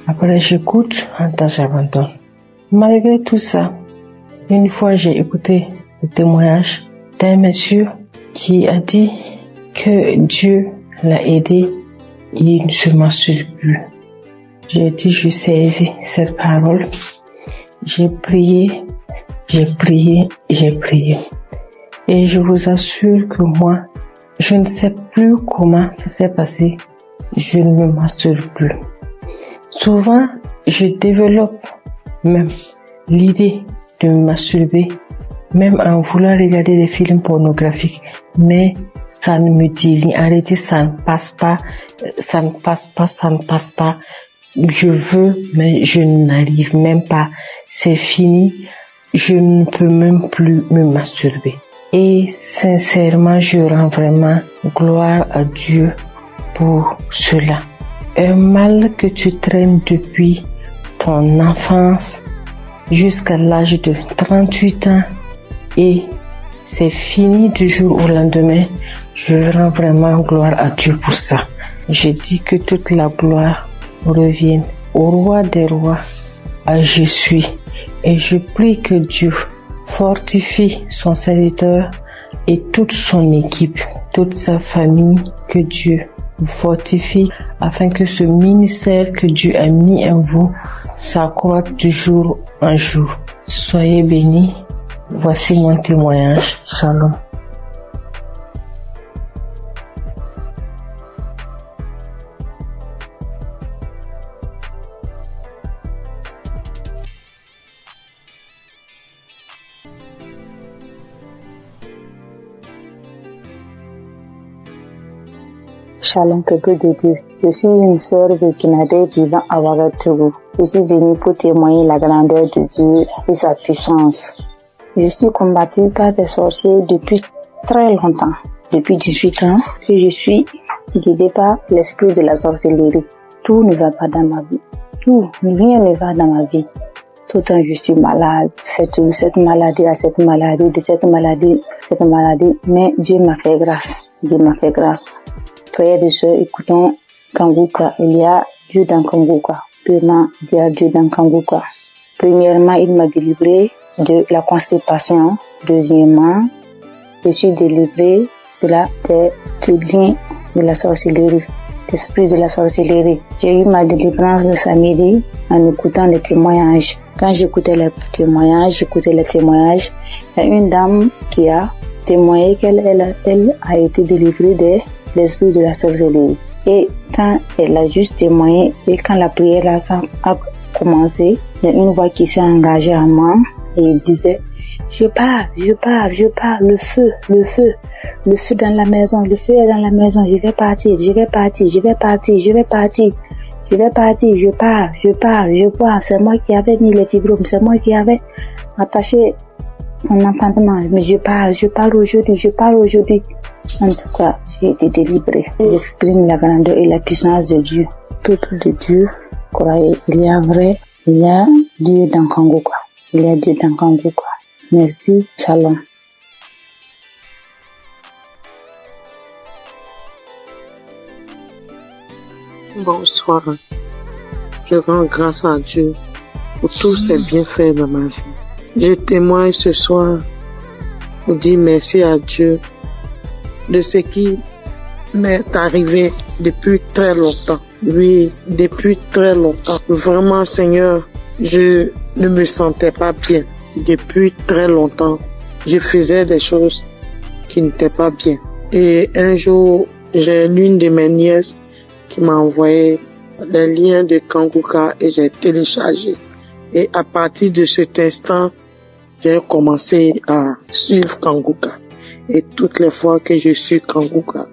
G: Après j'écoute, entre-temps j'abandonne. Malgré tout ça, une fois j'ai écouté le témoignage d'un monsieur qui a dit que Dieu l'a aidé, il ne se masturbe plus. J'ai dit, je saisis cette parole. J'ai prié. Et je vous assure que moi, je ne sais plus comment ça s'est passé. Je ne me masturbe plus. Souvent, je développe même l'idée de me masturber, même en voulant regarder des films pornographiques. Mais ça ne me dit rien. En réalité, ça ne passe pas. Je veux, mais je n'arrive même pas. C'est fini. Je ne peux même plus me masturber. Et sincèrement, je rends vraiment gloire à Dieu pour cela. Un mal que tu traînes depuis ton enfance jusqu'à l'âge de 38 ans et c'est fini du jour au lendemain. Je rends vraiment gloire à Dieu pour ça. Je dis que toute la gloire revienne au roi des rois, à Jésus. Et je prie que Dieu fortifie son serviteur et toute son équipe, toute sa famille, que Dieu vous fortifie afin que ce ministère que Dieu a mis en vous s'accroisse de jour en jour. Soyez bénis. Voici mon témoignage. Shalom.
B: Shalom, peuple de Dieu. Je suis une sœur burkinabé vivant à Ouagadougou. Je suis venue pour témoigner la grandeur de Dieu et sa puissance. Je suis combattue par des sorciers depuis très longtemps. Depuis 18 ans que je suis guidée par l'esprit de la sorcellerie. Tout ne va pas dans ma vie. Rien ne va dans ma vie. Tout le temps je suis malade, cette maladie, mais Dieu m'a fait grâce. Frères et sœurs, écoutons Kanguka. Il y a Dieu dans Kanguka. Premièrement, il y a Dieu dans Kanguka. Premièrement, il m'a délivré de la constipation. Deuxièmement, je suis délivré du lien de la sorcellerie, l'esprit de la sorcellerie. J'ai eu ma délivrance le samedi en écoutant les témoignages. Quand j'écoutais les témoignages, il y a une dame qui a témoigné qu'elle a été délivrée de l'esprit de la sorcellerie. Et quand elle a juste témoigné, et quand la prière a commencé, il y a une voix qui s'est engagée en moi et elle disait: je pars, le feu dans la maison, le feu est dans la maison, je vais partir, je pars, c'est moi qui avais mis les fibromes, c'est moi qui avais attaché son enfantement, mais je pars aujourd'hui. En tout cas, j'ai été délivrée. J'exprime la grandeur et la puissance de Dieu. Peuple de Dieu, croyez, il y a Dieu dans Kanguka. Merci, shalom.
H: Bonsoir. Je rends grâce à Dieu pour tous ses bienfaits dans ma vie. Je témoigne ce soir pour dire merci à Dieu de ce qui m'est arrivé depuis très longtemps. Oui, depuis très longtemps. Vraiment, Seigneur, je ne me sentais pas bien. Depuis très longtemps, je faisais des choses qui n'étaient pas bien. Et un jour, j'ai l'une de mes nièces qui m'a envoyé les liens de Kanguka et j'ai téléchargé. Et à partir de cet instant, j'ai commencé à suivre Kanguka. Et toutes les fois que je suis Kanguka,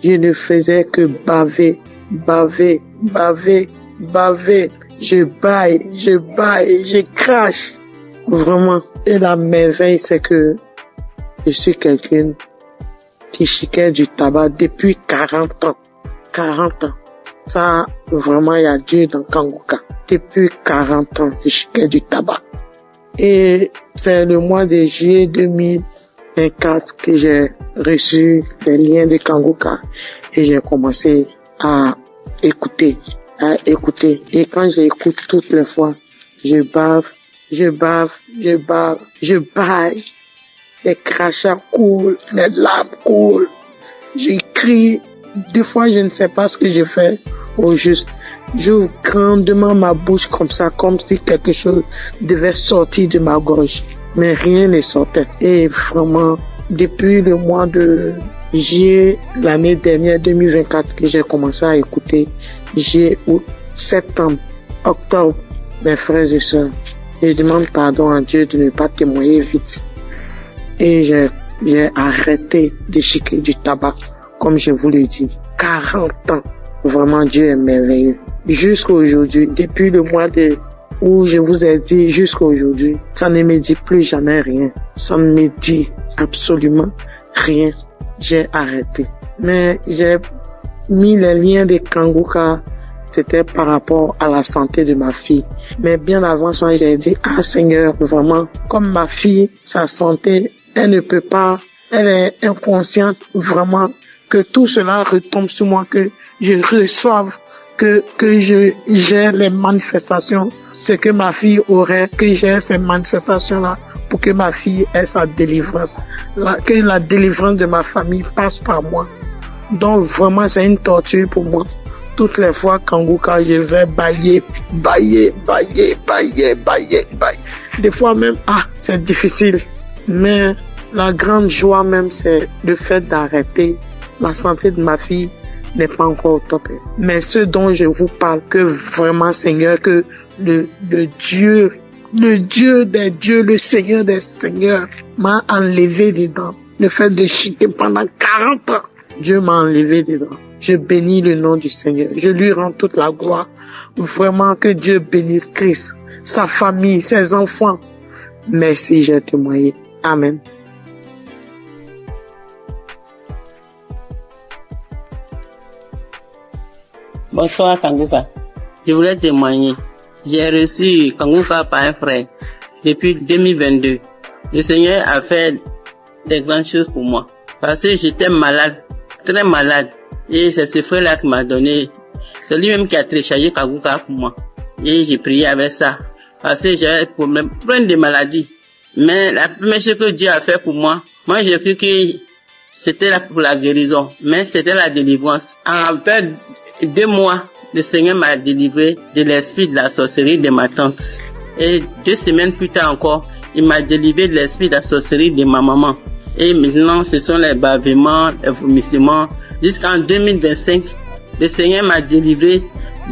H: je ne faisais que baver. Je baille, je crache. Vraiment. Et la merveille, c'est que je suis quelqu'un qui chiquait du tabac depuis 40 ans. 40 ans. Ça, vraiment, il y a Dieu dans Kanguka. Depuis 40 ans, je chiquais du tabac. Et c'est le mois de juillet 2024 que j'ai reçu les liens de Kanguka et j'ai commencé à écouter. Et quand j'écoute toutes les fois, je baille. Les crachats coulent, les larmes coulent. Je crie. Des fois, je ne sais pas ce que je fais au juste. J'ouvre grandement ma bouche comme ça, comme si quelque chose devait sortir de ma gorge. Mais rien ne sortait. Et vraiment, depuis le mois de juillet, l'année dernière, 2024, que j'ai commencé à écouter, juillet, août, septembre, octobre, mes frères et sœurs, je demande pardon à Dieu de ne pas témoigner vite. Et j'ai arrêté de chiquer du tabac, comme je vous l'ai dit. 40 ans. Vraiment, Dieu est merveilleux. Jusqu'à aujourd'hui, depuis le mois où je vous ai dit jusqu'à aujourd'hui, ça ne me dit plus jamais rien. Ça ne me dit absolument rien. J'ai arrêté. Mais j'ai mis les liens de Kanguka, c'était par rapport à la santé de ma fille. Mais bien avant ça, j'ai dit, Seigneur, vraiment, comme ma fille, sa santé, elle ne peut pas, elle est inconsciente, vraiment, que tout cela retombe sur moi, que je reçoive, que j'ai les manifestations, ce que ma fille aurait, que j'ai ces manifestations-là pour que ma fille ait sa délivrance, que la délivrance de ma famille passe par moi. Donc vraiment, c'est une torture pour moi. Toutes les fois, Kanguka, je vais bailler. Des fois même, c'est difficile. Mais la grande joie même, c'est le fait d'arrêter. La santé de ma fille n'est pas encore au top. Mais ce dont je vous parle, que vraiment, Seigneur, que le Dieu des dieux, le Seigneur des seigneurs m'a enlevé des dents. Le fait de chiquer pendant 40 ans, Dieu m'a enlevé des dents. Je bénis le nom du Seigneur. Je lui rends toute la gloire. Vraiment que Dieu bénisse Christ, sa famille, ses enfants. Merci, j'ai témoigné. Amen.
I: Bonsoir Kanguka. Je voulais témoigner. J'ai reçu Kanguka par un frère depuis 2022. Le Seigneur a fait des grandes choses pour moi. Parce que j'étais malade, très malade. Et c'est ce frère-là qui m'a donné. C'est lui-même qui a téléchargé Kanguka pour moi. Et j'ai prié avec ça. Parce que j'avais plein de maladies. Mais la première chose que Dieu a fait pour moi, j'ai cru que c'était là pour la guérison. Mais c'était la délivrance. En peu 2 mois, le Seigneur m'a délivré de l'esprit de la sorcellerie de ma tante. Et 2 semaines plus tard encore, il m'a délivré de l'esprit de la sorcellerie de ma maman. Et maintenant, ce sont les bavements, les vomissements. Jusqu'en 2025, le Seigneur m'a délivré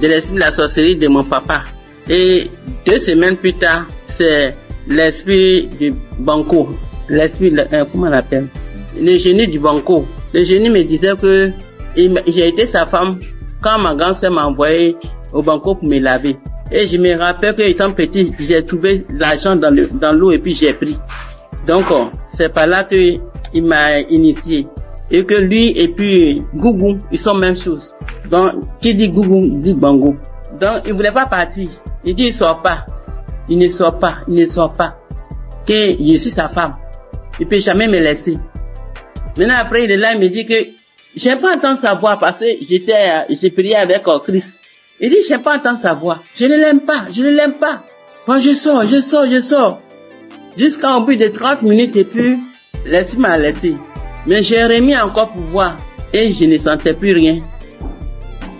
I: de l'esprit de la sorcellerie de mon papa. Et 2 semaines plus tard, c'est l'esprit du banco. L'esprit, comment on l'appelle? Le génie du banco. Le génie me disait que j'ai été sa femme quand ma grand-sœur m'a envoyé au banco pour me laver. Et je me rappelle que étant petit, j'ai trouvé l'argent dans l'eau et puis j'ai pris. Donc, c'est par là que il m'a initié. Et que lui et puis Gougou, ils sont même chose. Donc, qui dit Gougou, dit Bango. Donc, il voulait pas partir. Il dit, il sort pas. Il ne sort pas. Que je suis sa femme. Il peut jamais me laisser. Maintenant, après, il est là, il me dit que j'aime pas entendre sa voix parce que j'ai prié avec Christ. Il dit, j'aime pas entendre sa voix. Je ne l'aime pas. Moi, je sors. Jusqu'à au bout de 30 minutes et puis, l'esprit m'a laissé. Mais j'ai remis encore pour voir et je ne sentais plus rien.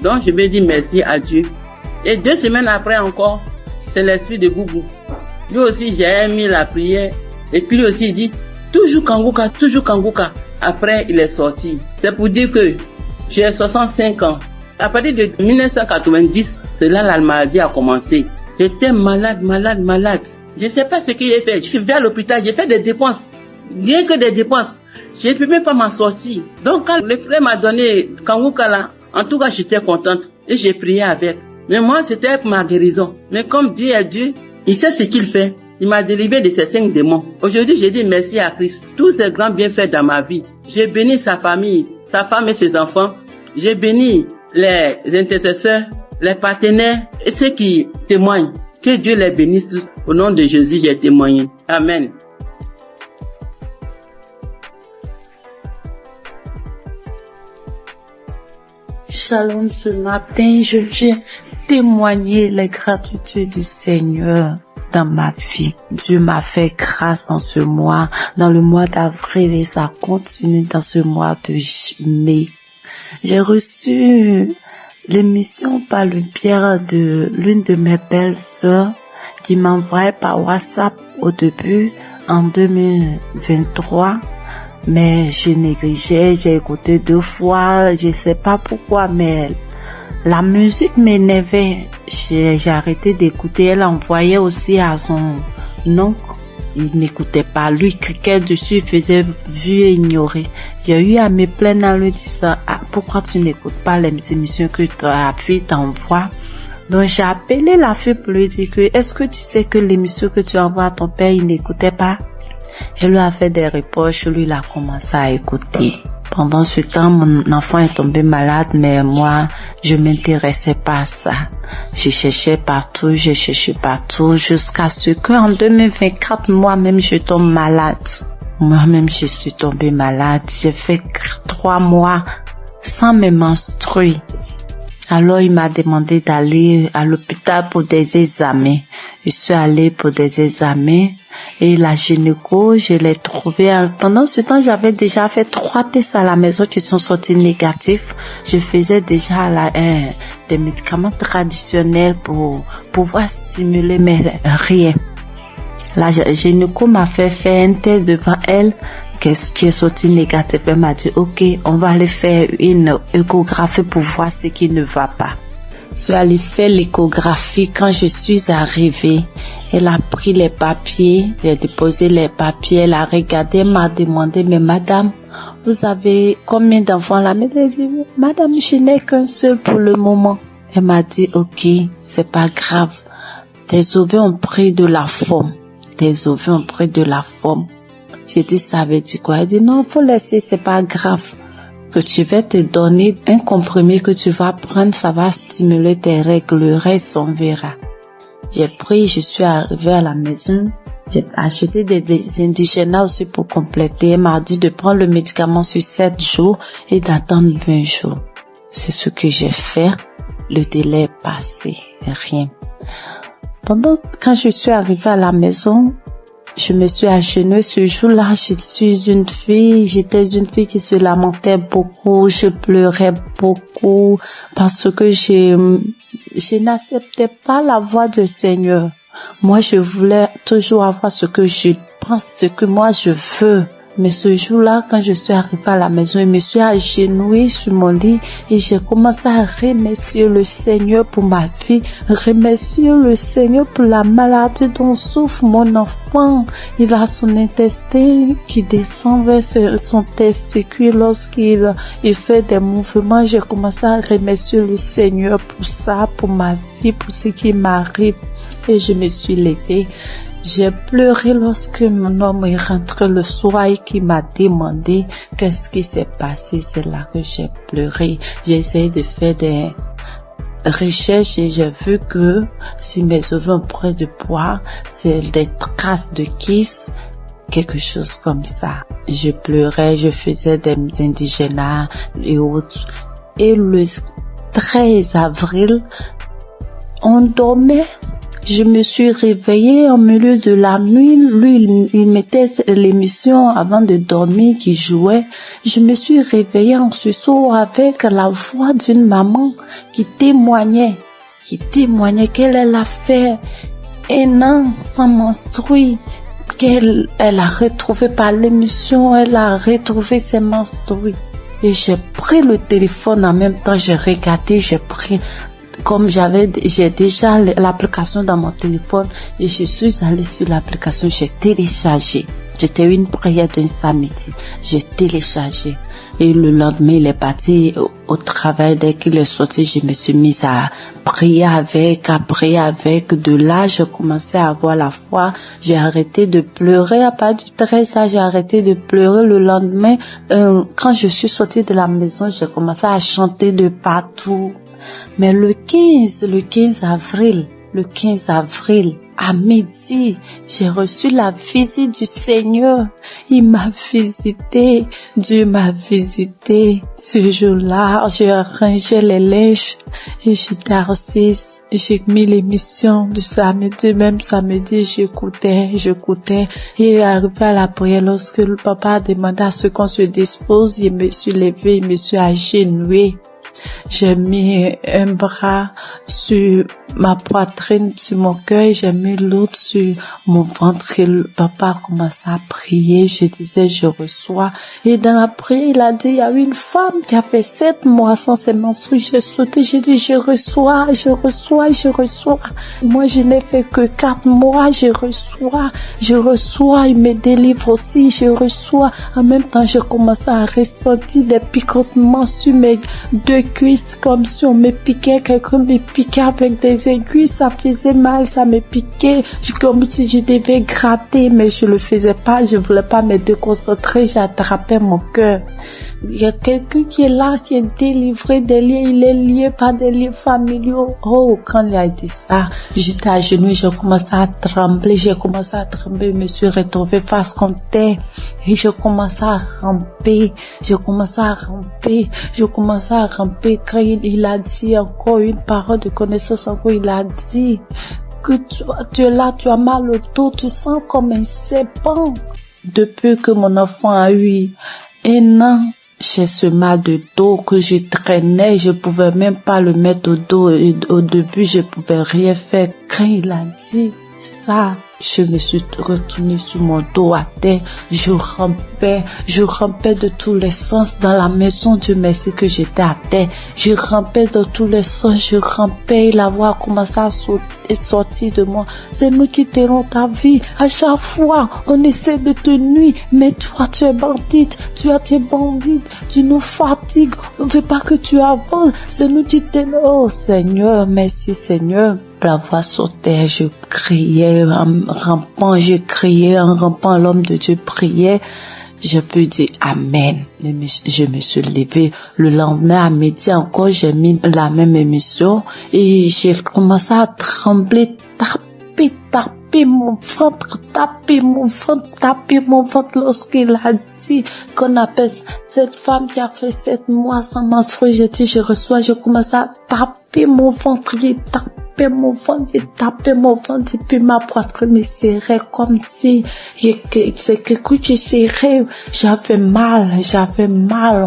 I: Donc, je me dis merci à Dieu. Et 2 semaines après encore, c'est l'esprit de Gougou. Lui aussi, j'ai mis la prière. Et puis lui aussi, il dit, toujours Kanguka. Après, il est sorti. C'est pour dire que j'ai 65 ans. À partir de 1990, c'est là la maladie a commencé. J'étais malade. Je ne sais pas ce que j'ai fait. Je suis venu à l'hôpital, j'ai fait des dépenses. Rien que des dépenses. Je ne peux même pas m'en sortir. Donc, quand le frère m'a donné Kanguka là, en tout cas, j'étais contente. Et j'ai prié avec. Mais moi, c'était pour ma guérison. Mais comme Dieu est Dieu, il sait ce qu'il fait. Il m'a délivré de ces 5 démons. Aujourd'hui, j'ai dit merci à Christ. Tous ces grands bienfaits dans ma vie. J'ai béni sa famille, sa femme et ses enfants. J'ai béni les intercesseurs, les partenaires et ceux qui témoignent. Que Dieu les bénisse tous. Au nom de Jésus, j'ai témoigné. Amen.
C: Shalom, ce matin, je viens témoigner les gratitudes du Seigneur dans ma vie. Dieu m'a fait grâce en ce mois, dans le mois d'avril, et ça continue dans ce mois de mai. J'ai reçu l'émission par le biais de l'une de mes belles sœurs qui m'envoyait par WhatsApp au début en 2023. Mais je négligeais, j'ai écouté 2 fois, je sais pas pourquoi, mais la musique m'énervait. J'ai arrêté d'écouter. Elle envoyait aussi à son oncle. Il n'écoutait pas. Lui, cliquait dessus, il faisait vu et ignorer. J'ai eu à me plaindre en lui disant, pourquoi tu n'écoutes pas les émissions que ta fille t'envoie? Donc, j'ai appelé la fille pour lui dire que, est-ce que tu sais que l'émission que tu envoies à ton père, il n'écoutait pas? Elle lui a fait des reproches, lui, il a commencé à écouter. Pendant ce temps, mon enfant est tombé malade, mais moi, je m'intéressais pas à ça. Je cherchais partout, jusqu'à ce que en 2024, moi-même, je tombe malade. Moi-même, je suis tombée malade. J'ai fait 3 mois sans me menstruer. Alors, il m'a demandé d'aller à l'hôpital pour des examens. Je suis allée pour des examens et la gynéco, je l'ai trouvée. Pendant ce temps, j'avais déjà fait 3 tests à la maison qui sont sortis négatifs. Je faisais déjà des médicaments traditionnels pour pouvoir stimuler, mais rien. La gynéco m'a fait faire un test devant elle qui est sorti négatif. Elle m'a dit, OK, on va aller faire une échographie pour voir ce qui ne va pas. Je suis allée faire l'échographie. Quand je suis arrivée, elle a pris les papiers, elle a déposé les papiers, elle a regardé, elle m'a demandé, mais madame, vous avez combien d'enfants là? Elle a dit, madame, je n'ai qu'un seul pour le moment. Elle m'a dit, OK, c'est pas grave. Tes ovaires ont pris de la forme. Tes ovaires ont pris de la forme. J'ai dit, ça veut dire quoi? Elle dit, non, faut laisser, c'est pas grave. Que tu vas te donner un comprimé que tu vas prendre, ça va stimuler tes règles, le reste, on verra. J'ai pris, je suis arrivée à la maison. J'ai acheté des indigénas aussi pour compléter. Elle m'a dit de prendre le médicament sur 7 jours et d'attendre 20 jours. C'est ce que j'ai fait. Le délai est passé. Rien. Quand je suis arrivée à la maison, je me suis agenouillée ce jour-là. J'étais une fille qui se lamentait beaucoup. Je pleurais beaucoup parce que je n'acceptais pas la voix du Seigneur. Moi, je voulais toujours avoir ce que je pense, ce que moi je veux. Mais ce jour-là, quand je suis arrivée à la maison, je me suis agenouillée sur mon lit et j'ai commencé à remercier le Seigneur pour ma vie, remercier le Seigneur pour la maladie dont souffre mon enfant. Il a son intestin qui descend vers son testicule lorsqu'il fait des mouvements. J'ai commencé à remercier le Seigneur pour ça, pour ma vie, pour ce qui m'arrive. Et je me suis levée. J'ai pleuré lorsque mon homme est rentré le soir et qui m'a demandé qu'est-ce qui s'est passé. C'est là que j'ai pleuré. J'ai essayé de faire des recherches et j'ai vu que si mes ovaires ont pris de poids, c'est des traces de kiss, quelque chose comme ça. Je pleurais, je faisais des indigénas et autres. Et le 13 avril, on dormait. Je me suis réveillée au milieu de la nuit. Lui, il mettait l'émission avant de dormir qui jouait. Je me suis réveillée en sursaut avec la voix d'une maman qui témoignait qu'elle a fait 1 an sans menstruer, qu'elle a retrouvé par l'émission, elle a retrouvé ses menstrues. Et j'ai pris le téléphone en même temps, j'ai regardé, comme j'ai déjà l'application dans mon téléphone et je suis allée sur l'application, j'ai téléchargé. C'était une prière d'un samedi. J'ai téléchargé. Et le lendemain, il est parti au travail. Dès qu'il est sorti, je me suis mise à prier avec. De là, j'ai commencé à avoir la foi. J'ai arrêté de pleurer. À partir du 13, là, j'ai arrêté de pleurer. Le lendemain, quand je suis sortie de la maison, j'ai commencé à chanter de partout. Mais le 15 avril, à midi, j'ai reçu la visite du Seigneur. Il m'a visité. Dieu m'a visité. Ce jour-là, j'ai rangé les linges et j'étais assise. J'ai mis l'émission du samedi. Même samedi, j'écoutais. Et arrivé à la prière, lorsque le papa a demandé à ce qu'on se dispose, je me suis levée, je me suis agenouillée. J'ai mis un bras sur ma poitrine, sur mon cœur, j'ai mis l'autre sur mon ventre et le papa a commencé à prier. Je disais, je reçois. Et dans la prière, il a dit, il y a une femme qui a fait 7 mois sans ses menstrues. J'ai sauté, j'ai dit, je reçois. Moi, je n'ai fait que 4 mois, je reçois. Il me délivre aussi, je reçois. En même temps, j'ai commencé à ressentir des picotements sur mes 2 cuisses, comme si on me piquait, quelqu'un me piquait avec des aiguilles, ça faisait mal, ça me piquait, comme si je devais gratter, mais je le faisais pas, je voulais pas me déconcentrer, j'attrapais mon cœur. Il y a quelqu'un qui est là, qui est délivré des liens, il est lié par des liens familiaux. Oh, quand il a dit ça, j'étais à genoux, j'ai commencé à trembler, je me suis retrouvée face contre terre et je commençais à ramper quand il a dit encore une parole de connaissance, encore il a dit que tu es là, tu as mal au dos, tu sens comme un serpent. Depuis que mon enfant a eu 1 an, j'ai ce mal de dos que je traînais, je pouvais même pas le mettre au dos. Et au début, je pouvais rien faire. Quand il a dit ça, je me suis retournée sur mon dos à terre. Je rampais de tous les sens dans la maison. Dieu merci que j'étais à terre. Je rampais dans tous les sens, et la voix a commencé à sortir de moi. C'est nous qui t'aidons ta vie. À chaque fois, on essaie de te nuire, mais toi, tu es bandite. Tu nous fatigues. On ne veut pas que tu avances. C'est nous qui t'aidons. Oh Seigneur, merci Seigneur. La voix sautait, je criais en rampant, l'homme de Dieu priait. Je peux dire Amen. Je me suis levée. Le lendemain à midi encore, j'ai mis la même émission et j'ai commencé à trembler, taper mon ventre lorsqu'il a dit qu'on appelle cette femme qui a fait 7 mois sans menstruer. Je commençais à taper mon ventre, j'ai tapé mon ventre et puis ma poitrine me serrait comme si c'est quelque chose qui serrait. J'avais mal,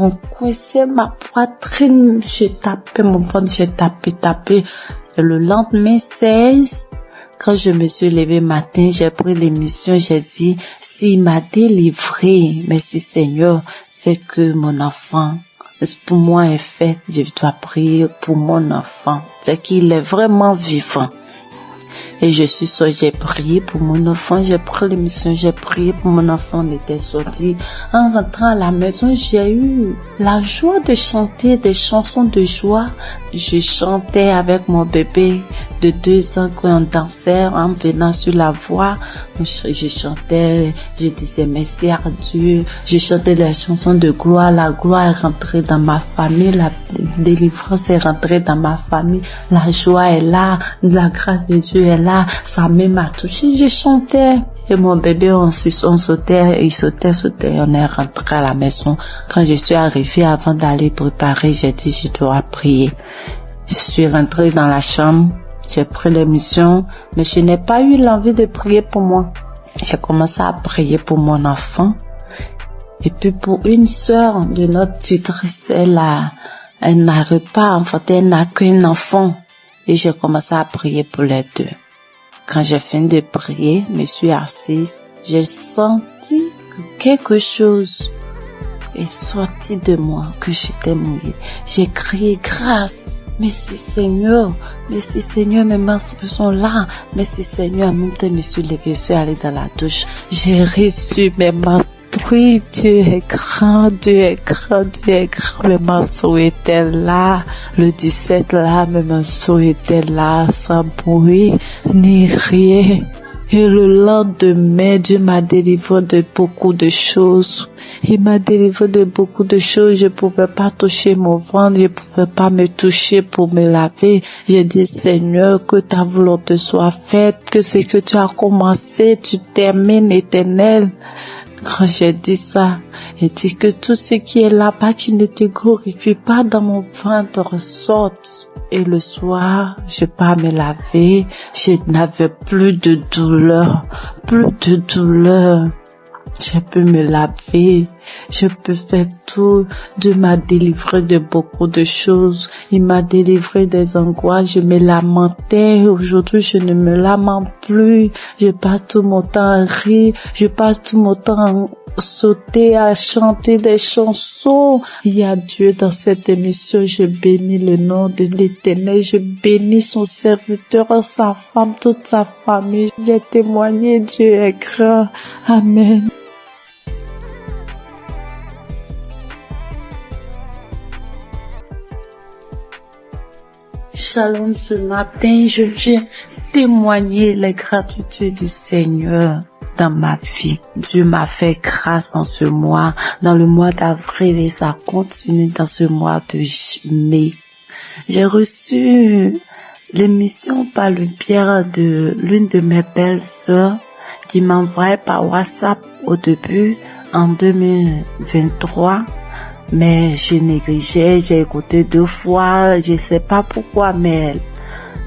C: on coinçait ma poitrine, j'ai tapé mon ventre, j'ai tapé. Et le lendemain 16, quand je me suis levée matin, j'ai pris l'émission, j'ai dit, s'il m'a délivré, merci Seigneur, c'est que mon enfant, pour moi est fait, je dois prier pour mon enfant, c'est qu'il est vraiment vivant. Et j'ai prié pour mon enfant, j'ai pris l'émission, j'ai prié pour mon enfant, on était sorti. En rentrant à la maison, j'ai eu la joie de chanter des chansons de joie. Je chantais avec mon bébé de 2 ans quand on dansait en venant sur la voie. Je chantais, je disais merci à Dieu. Je chantais des chansons de gloire. La gloire est rentrée dans ma famille, la délivrance est rentrée dans ma famille. La joie est là, la grâce de Dieu est là. Sa main m'a touché, je chantais. Et mon bébé, on sautait, il sautait, on est rentré à la maison. Quand je suis arrivée, avant d'aller préparer, j'ai dit, je dois prier. Je suis rentrée dans la chambre, j'ai pris l'émission, mais je n'ai pas eu l'envie de prier pour moi. J'ai commencé à prier pour mon enfant. Et puis pour une sœur de notre tutrice, elle n'arrive pas, en fait, elle n'a qu'un enfant. Et j'ai commencé à prier pour les deux. Quand j'ai fini de prier, je me suis assise, j'ai senti que quelque chose est sorti de moi, que j'étais mouillée. J'ai crié grâce. Merci Seigneur, mes menstrues sont là. Merci Seigneur, en même temps, je me suis levée, je suis allée dans la douche. J'ai reçu mes menstrues. Dieu est grand, mes menstrues étaient là. Le 17 là, mes menstrues étaient là, sans bruit, ni rien. Et le lendemain, Dieu m'a délivré de beaucoup de choses. Il m'a délivré de beaucoup de choses. Je pouvais pas toucher mon ventre, je pouvais pas me toucher pour me laver. J'ai dit, Seigneur, que ta volonté soit faite, que ce que tu as commencé, tu termines, Éternel. Quand j'ai dit ça, il dit que tout ce qui est là-bas qui ne te glorifie pas dans mon ventre sorte. Et le soir, je pas me laver, je n'avais plus de douleur. Je peux me laver, je peux faire tout. Dieu m'a délivré de beaucoup de choses. Il m'a délivré des angoisses. Je me lamentais. Aujourd'hui, je ne me lamente plus. Je passe tout mon temps à rire. Je passe tout mon temps à sauter, à chanter des chansons. Il y a Dieu dans cette émission. Je bénis le nom de l'Éternel. Je bénis son serviteur, sa femme, toute sa famille. J'ai témoigné. Dieu est grand. Amen. Shalom, ce matin, je viens témoigner les gratitudes du Seigneur. dans ma vie. Dieu m'a fait grâce en ce mois, dans le mois d'avril, et ça continue dans ce mois de mai. J'ai reçu l'émission par le biais de l'une de mes belles sœurs qui m'envoyait par WhatsApp au début en 2023. Mais je négligeais, j'ai écouté 2 fois, je sais pas pourquoi, mais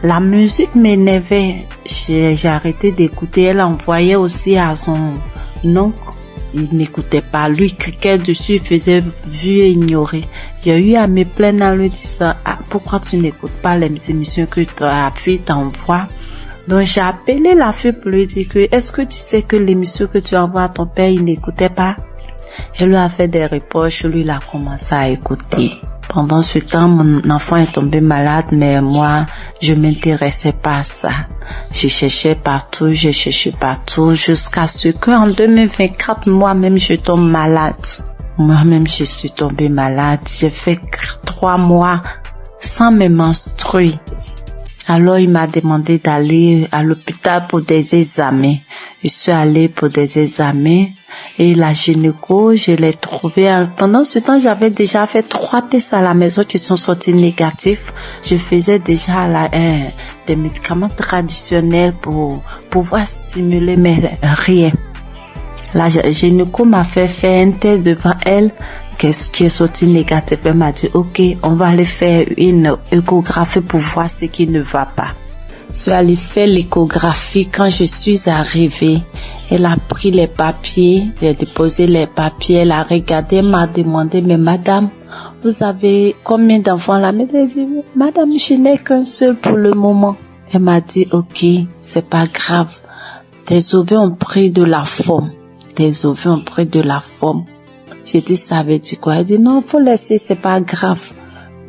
C: la musique m'énervait. J'ai arrêté d'écouter. Elle envoyait aussi à son oncle. Il n'écoutait pas. Lui, cliquait dessus, il faisait vu et ignorer. J'ai eu à me plaindre en lui disant, pourquoi tu n'écoutes pas les émissions que ta fille t'envoie? Donc, j'ai appelé la fille pour lui dire que, est-ce que tu sais que l'émission que tu envoies à ton père, il n'écoutait pas? Elle lui a fait des reproches, lui, il a commencé à écouter. Pendant ce temps, mon enfant est tombé malade, mais moi, je m'intéressais pas à ça. Je cherchais partout, jusqu'à ce qu'en 2024, moi-même, je tombe malade. Moi-même, je suis tombée malade. J'ai fait 3 mois sans me menstruer. Alors, il m'a demandé d'aller à l'hôpital pour des examens. Je suis allée pour des examens et la gynéco, je l'ai trouvée. Pendant ce temps, j'avais déjà fait 3 tests à la maison qui sont sortis négatifs. Je faisais déjà des médicaments traditionnels pour pouvoir stimuler, mais rien. La gynéco m'a fait faire un test devant elle qui est sorti négatif. Elle m'a dit, ok, on va aller faire une échographie pour voir ce qui ne va pas. Je suis allée faire l'échographie. Quand je suis arrivée, elle a pris les papiers, j'ai déposé les papiers, elle a regardé, elle m'a demandé, mais madame, vous avez combien d'enfants là? Elle m'a dit, madame, je n'ai qu'un seul pour le moment. Elle m'a dit, ok, c'est pas grave. Tes ovaires ont pris de la forme. J'ai dit, ça veut dire quoi? Elle dit, non, faut laisser, c'est pas grave.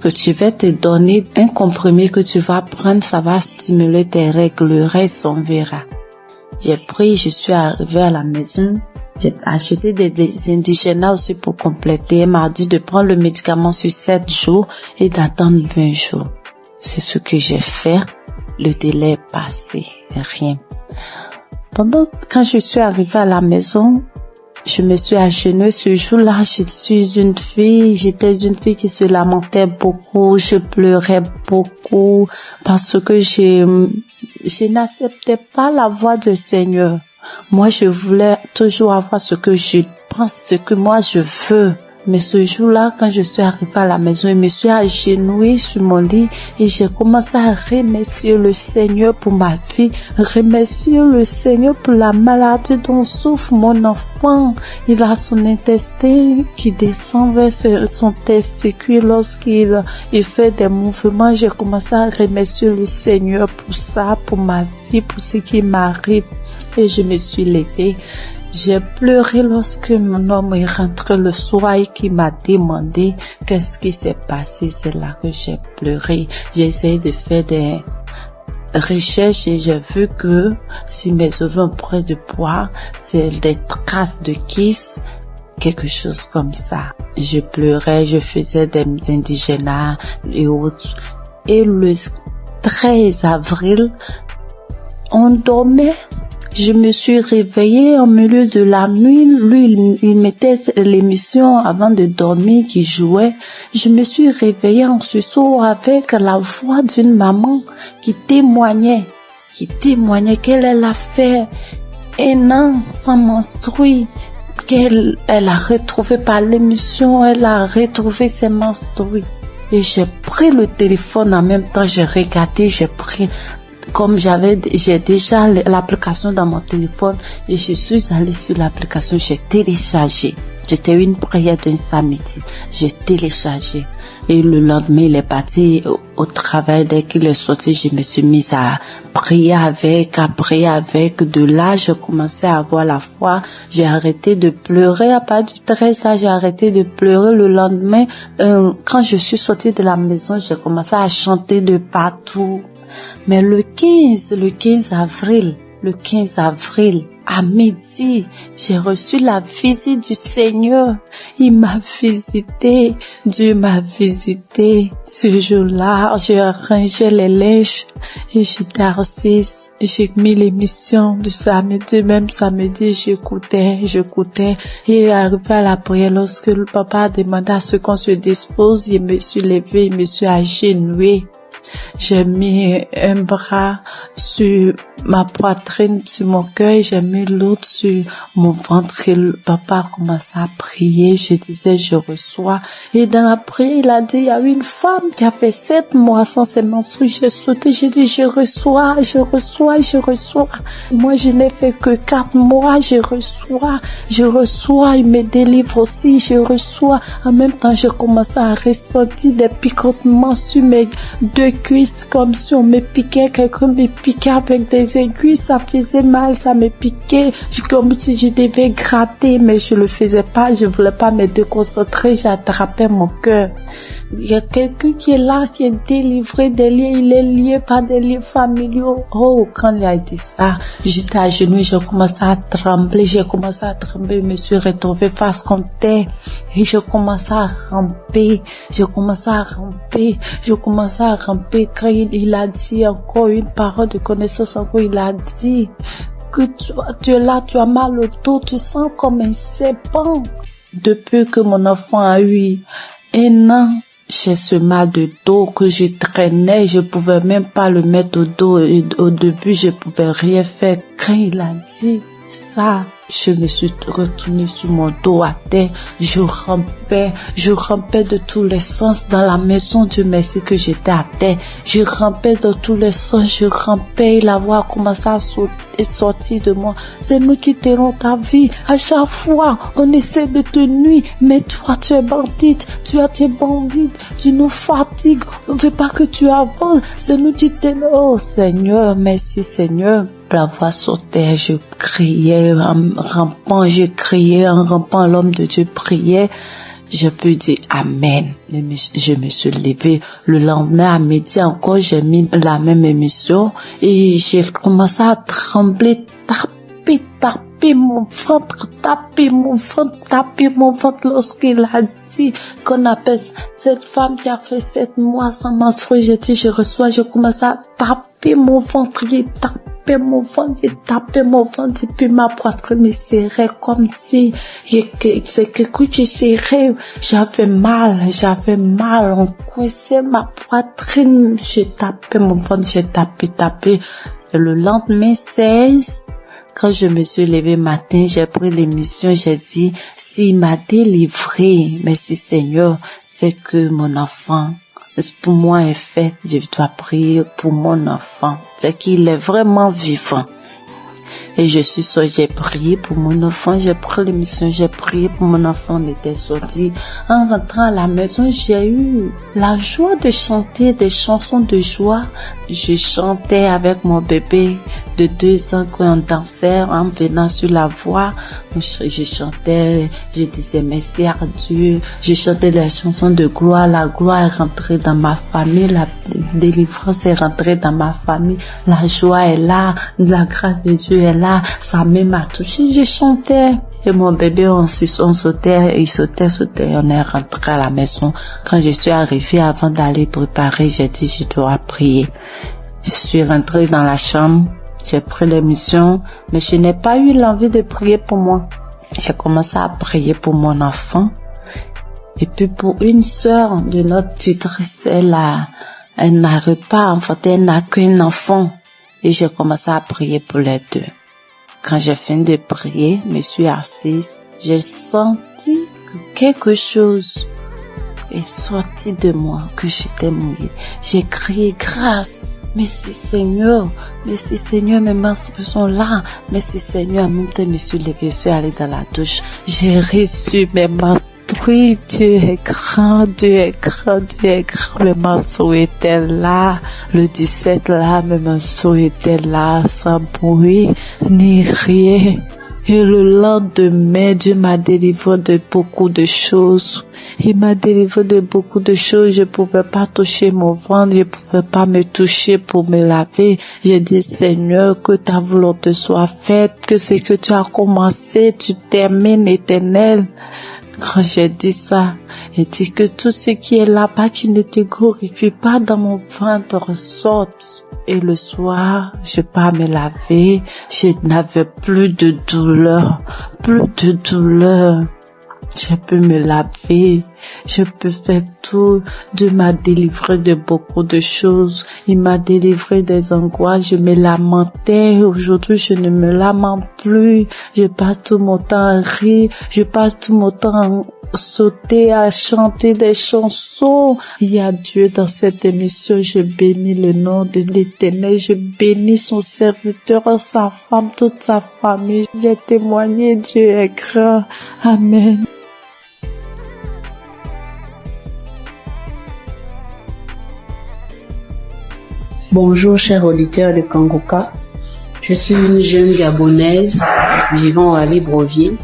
C: Que tu vas te donner un comprimé que tu vas prendre, ça va stimuler tes règles, le reste, on verra. J'ai pris, je suis arrivée à la maison. J'ai acheté des indigénas aussi pour compléter. Elle m'a dit de prendre le médicament sur 7 jours et d'attendre 20 jours. C'est ce que j'ai fait. Le délai est passé. Rien. Quand je suis arrivée à la maison, je me suis agenouillée ce jour-là. J'étais une fille qui se lamentait beaucoup. Je pleurais beaucoup parce que je n'acceptais pas la voix du Seigneur. Moi, je voulais toujours avoir ce que je pense, ce que moi je veux. Mais ce jour-là, quand je suis arrivée à la maison, je me suis agenouillée sur mon lit et j'ai commencé à remercier le Seigneur pour ma vie, remercier le Seigneur pour la maladie dont souffre mon enfant. Il a son intestin qui descend vers son testicule lorsqu'il fait des mouvements. J'ai commencé à remercier le Seigneur pour ça, pour ma vie, pour ce qui m'arrive. Et je me suis levée. J'ai pleuré lorsque mon homme est rentré le soir et qui m'a demandé qu'est-ce qui s'est passé. C'est là que j'ai pleuré. J'ai essayé de faire des recherches et j'ai vu que si mes ovaires ont pris de poids, c'est des traces de kiss, quelque chose comme ça. Je pleurais, je faisais des indigénas et autres. Et le 13 avril, on dormait. Je me suis réveillée au milieu de la nuit. Lui, il mettait l'émission avant de dormir qui jouait. Je me suis réveillée en sursaut avec la voix d'une maman qui témoignait qu'elle a fait 1 an sans menstruer, qu'elle a retrouvé par l'émission, elle a retrouvé ses menstrues. Et j'ai pris le téléphone en même temps, j'ai regardé, j'ai pris... Comme j'ai déjà l'application dans mon téléphone et je suis allée sur l'application, j'ai téléchargé. C'était une prière d'un samedi. J'ai téléchargé. Et le lendemain, il est parti au travail. Dès qu'il est sorti, je me suis mise à prier avec. De là, j'ai commencé à avoir la foi. J'ai arrêté de pleurer. À partir du 13, là, j'ai arrêté de pleurer. Le lendemain, quand je suis sortie de la maison, j'ai commencé à chanter de partout. Mais le 15 avril, le 15 avril, à midi, j'ai reçu la visite du Seigneur. Il m'a visité, Dieu m'a visité. Ce jour-là, j'ai arrangé les linges et j'étais assise. J'ai mis l'émission du samedi, même samedi, j'écoutais. Et arrivé à la prière, lorsque le papa a demandé à ce qu'on se dispose, je me suis levée, je me suis agenouillée. J'ai mis un bras sur ma poitrine, sur mon cœur, j'ai mis l'autre sur mon ventre et le papa a commencé à prier. Je disais, je reçois. Et dans la prière, il a dit, il y a une femme qui a fait 7 mois sans ses menstrues. J'ai sauté, j'ai dit, je reçois. Moi, je n'ai fait que 4 mois, je reçois. Il me délivre aussi, je reçois. En même temps, j'ai commencé à ressentir des picotements sur mes 2 cuisses, comme si on me piquait, quelqu'un me piquait avec des aiguilles, ça faisait mal, ça me piquait, comme si je devais gratter, mais je le faisais pas, je voulais pas me déconcentrer, j'attrapais mon cœur. Il y a quelqu'un qui est là, qui est délivré des liens, il est lié par des liens familiaux. Oh, quand il a dit ça, j'étais à genoux, j'ai commencé à trembler, je me suis retrouvée face contre terre et je commençais à ramper. Quand il a dit encore une parole de connaissance, encore il a dit que tu es là, tu as mal au dos, tu sens comme un serpent. Depuis que mon enfant a eu 1 an, j'ai ce mal de dos que je traînais, je pouvais même pas le mettre au dos. Et au début, je pouvais rien faire. Quand il a dit ça, je me suis retournée sur mon dos à terre. Je rampais de tous les sens dans la maison. Dieu merci que j'étais à terre. Je rampais dans tous les sens, et la voix a commencé à sortir de moi. C'est nous qui t'aurons ta vie. À chaque fois, on essaie de te nuire, mais toi, tu es bandite, tu nous fatigues, on ne veut pas que tu avances. C'est nous qui t'aimons. Oh Seigneur, merci Seigneur. La voix sortait, je criais en rampant, l'homme de Dieu priait. Je peux dire Amen. Je me suis levée. Le lendemain à midi encore, j'ai mis la même émission et j'ai commencé à trembler, taper mon ventre lorsqu'il a dit qu'on appelle cette femme qui a fait 7 mois sans menstruer. J'ai dit je reçois, je commence à taper mon ventre, j'ai tapé mon ventre et puis ma poitrine me serrait comme si c'est quelque chose qui serrait. J'avais mal, on coinçait ma poitrine, j'ai tapé mon ventre, j'ai tapé. Et le lendemain 16, quand je me suis levée matin, j'ai pris l'émission, j'ai dit, s'il m'a délivré, merci Seigneur, c'est que mon enfant, pour moi est fait, je dois prier pour mon enfant, c'est qu'il est vraiment vivant. Et j'ai prié pour mon enfant, j'ai pris l'émission, j'ai prié pour mon enfant, on était sorti. En rentrant à la maison, j'ai eu la joie de chanter des chansons de joie. Je chantais avec mon bébé de 2 ans quand on dansait en venant sur la voie. Je chantais, je disais merci à Dieu. Je chantais les chansons de gloire. La gloire est rentrée dans ma famille, la délivrance est rentrée dans ma famille. La joie est là, la grâce de Dieu est là. Sa main m'a touché, je chantais. Et mon bébé, on sautait, il sautait, on est rentré à la maison. Quand je suis arrivée, avant d'aller préparer, j'ai dit, je dois prier. Je suis rentrée dans la chambre, j'ai pris l'émission, mais je n'ai pas eu l'envie de prier pour moi. J'ai commencé à prier pour mon enfant. Et puis pour une sœur de notre tutrice, elle n'arrive pas à enfanter, elle n'a qu'un enfant. Et j'ai commencé à prier pour les 2. Quand j'ai fini de prier, je me suis assise, j'ai senti que quelque chose est sorti de moi, que j'étais mouillée. J'ai crié grâce. Merci Seigneur, mes menstrues sont là. Merci Seigneur, en même temps, je me suis levée, je suis allée dans la douche. J'ai reçu mes menstrues. Dieu est grand. Mes menstrues étaient là. Le 17 là, mes menstrues étaient là, sans bruit, ni rien.
F: Et le lendemain, Dieu m'a délivré de beaucoup de choses. Il m'a délivré de beaucoup de choses. Je pouvais pas toucher mon ventre, je pouvais pas me toucher pour me laver. J'ai dit, Seigneur, que ta volonté soit faite, que ce que tu as commencé, tu termines, Éternel. Quand j'ai dit ça, il dit que tout ce qui est là-bas qui ne te glorifie pas dans mon ventre sorte. Et le soir, je pars me laver, je n'avais plus de douleur, Je peux me laver, je peux faire tout. Dieu m'a délivré de beaucoup de choses. Il m'a délivré des angoisses. Je me lamentais. Aujourd'hui, je ne me lamente plus. Je passe tout mon temps à rire. Je passe tout mon temps à sauter, à chanter des chansons. Il y a Dieu dans cette émission. Je bénis le nom de l'Éternel. Je bénis son serviteur, sa femme, toute sa famille. J'ai témoigné. Dieu est grand. Amen.
J: Bonjour chers auditeurs de Kangoka, je suis une jeune Gabonaise vivant à Libreville.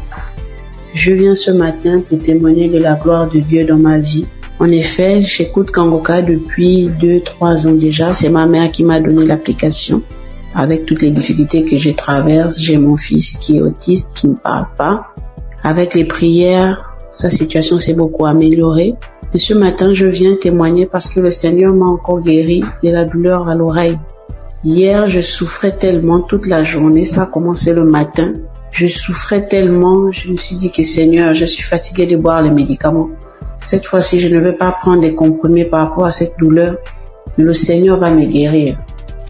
J: Je viens ce matin pour témoigner de la gloire de Dieu dans ma vie. En effet, j'écoute Kangoka depuis 2-3 ans déjà. C'est ma mère qui m'a donné l'application. Avec toutes les difficultés que je traverse, j'ai mon fils qui est autiste, qui ne parle pas. Avec les prières, sa situation s'est beaucoup améliorée. Et ce matin, je viens témoigner parce que le Seigneur m'a encore guéri de la douleur à l'oreille. Hier, je souffrais tellement toute la journée, ça a commencé le matin. Je souffrais tellement, je me suis dit que Seigneur, je suis fatiguée de boire les médicaments. Cette fois-ci, je ne vais pas prendre des comprimés par rapport à cette douleur. Le Seigneur va me guérir.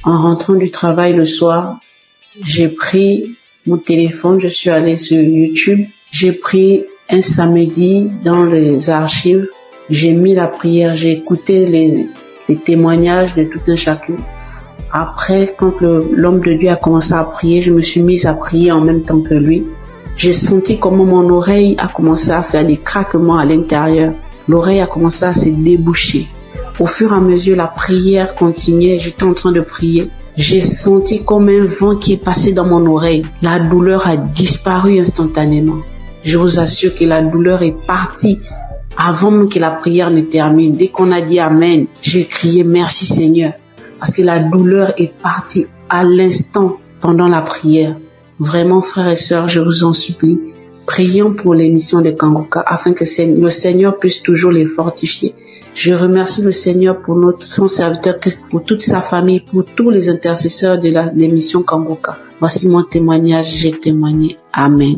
J: En rentrant du travail le soir, j'ai pris mon téléphone, je suis allée sur YouTube. J'ai pris un samedi dans les archives. J'ai mis la prière, j'ai écouté les témoignages de tout un chacun. Après, quand l'homme de Dieu a commencé à prier, je me suis mise à prier en même temps que lui. J'ai senti comment mon oreille a commencé à faire des craquements à l'intérieur. L'oreille a commencé à se déboucher. Au fur et à mesure, la prière continuait. J'étais en train de prier. J'ai senti comme un vent qui est passé dans mon oreille. La douleur a disparu instantanément. Je vous assure que la douleur est partie avant même que la prière ne termine. Dès qu'on a dit Amen, j'ai crié merci Seigneur. Parce que la douleur est partie à l'instant pendant la prière. Vraiment, frères et sœurs, je vous en supplie, prions pour l'émission de Kangoka afin que le Seigneur puisse toujours les fortifier. Je remercie le Seigneur pour son serviteur, pour toute sa famille, pour tous les intercesseurs de l'émission Kangoka. Voici mon témoignage, j'ai témoigné. Amen.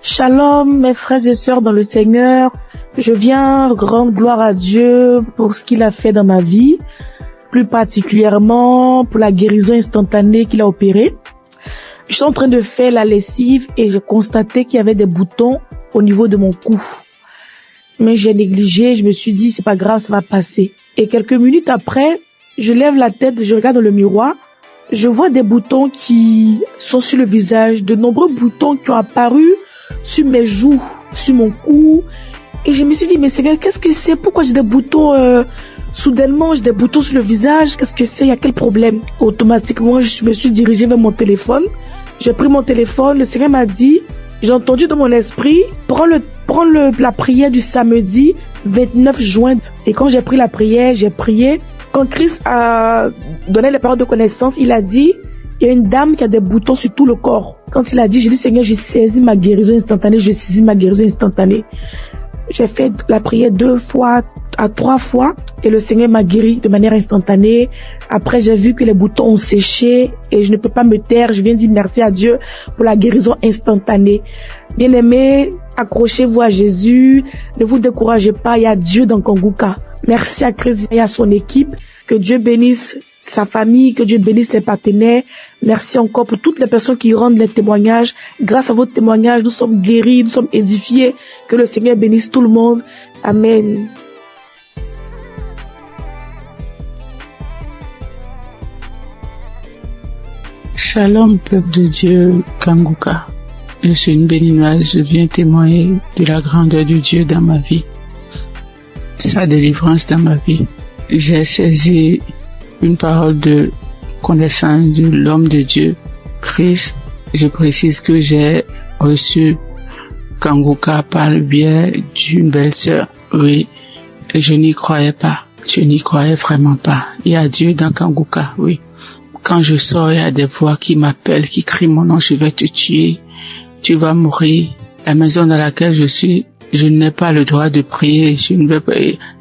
F: Shalom, mes frères et sœurs dans le Seigneur. Je viens rendre gloire à Dieu pour ce qu'il a fait dans ma vie, plus particulièrement pour la guérison instantanée qu'il a opérée. Je suis en train de faire la lessive et je constatais qu'il y avait des boutons au niveau de mon cou. Mais j'ai négligé, je me suis dit c'est pas grave, ça va passer. Et quelques minutes après, je lève la tête, je regarde dans le miroir, je vois des boutons qui sont sur le visage, de nombreux boutons qui ont apparu sur mes joues, sur mon cou. Et je me suis dit, mais Seigneur, qu'est-ce que c'est? Pourquoi j'ai des boutons soudainement, j'ai des boutons sur le visage? Qu'est-ce que c'est? Il y a quel problème? Automatiquement, je me suis dirigée vers mon téléphone. J'ai pris mon téléphone. Le Seigneur m'a dit, j'ai entendu dans mon esprit, prends la prière du samedi 29 juin. Et quand j'ai pris la prière, j'ai prié. Quand Christ a donné les paroles de connaissance, il a dit, il y a une dame qui a des boutons sur tout le corps. Quand il a dit, j'ai dit, Seigneur, j'ai saisi ma guérison instantanée, j'ai saisi ma guérison instantanée. J'ai fait la prière 2 fois à 3 fois et le Seigneur m'a guéri de manière instantanée. Après, j'ai vu que les boutons ont séché et je ne peux pas me taire. Je viens dire merci à Dieu pour la guérison instantanée. Bien-aimés, accrochez-vous à Jésus. Ne vous découragez pas. Il y a Dieu dans Kangoka. Merci à Christ et à son équipe. Que Dieu bénisse sa famille, que Dieu bénisse les partenaires. Merci encore pour toutes les personnes qui rendent les témoignages. Grâce à votre témoignage, nous sommes guéris, nous sommes édifiés. Que le Seigneur bénisse tout le monde. Amen.
K: Shalom, peuple de Dieu, Kangoka. Je suis une béninoise, je viens témoigner de la grandeur de Dieu dans ma vie. Sa délivrance dans ma vie. J'ai saisi une parole de connaissance de l'homme de Dieu, Christ. Je précise que j'ai reçu Kanguka par le biais d'une belle-sœur. Oui, je n'y croyais pas. Je n'y croyais vraiment pas. Il y a Dieu dans Kanguka, oui. Quand je sors, il y a des voix qui m'appellent, qui crient mon nom, je vais te tuer, tu vas mourir. La maison dans laquelle je suis, je n'ai pas le droit de prier, je ne veux pas.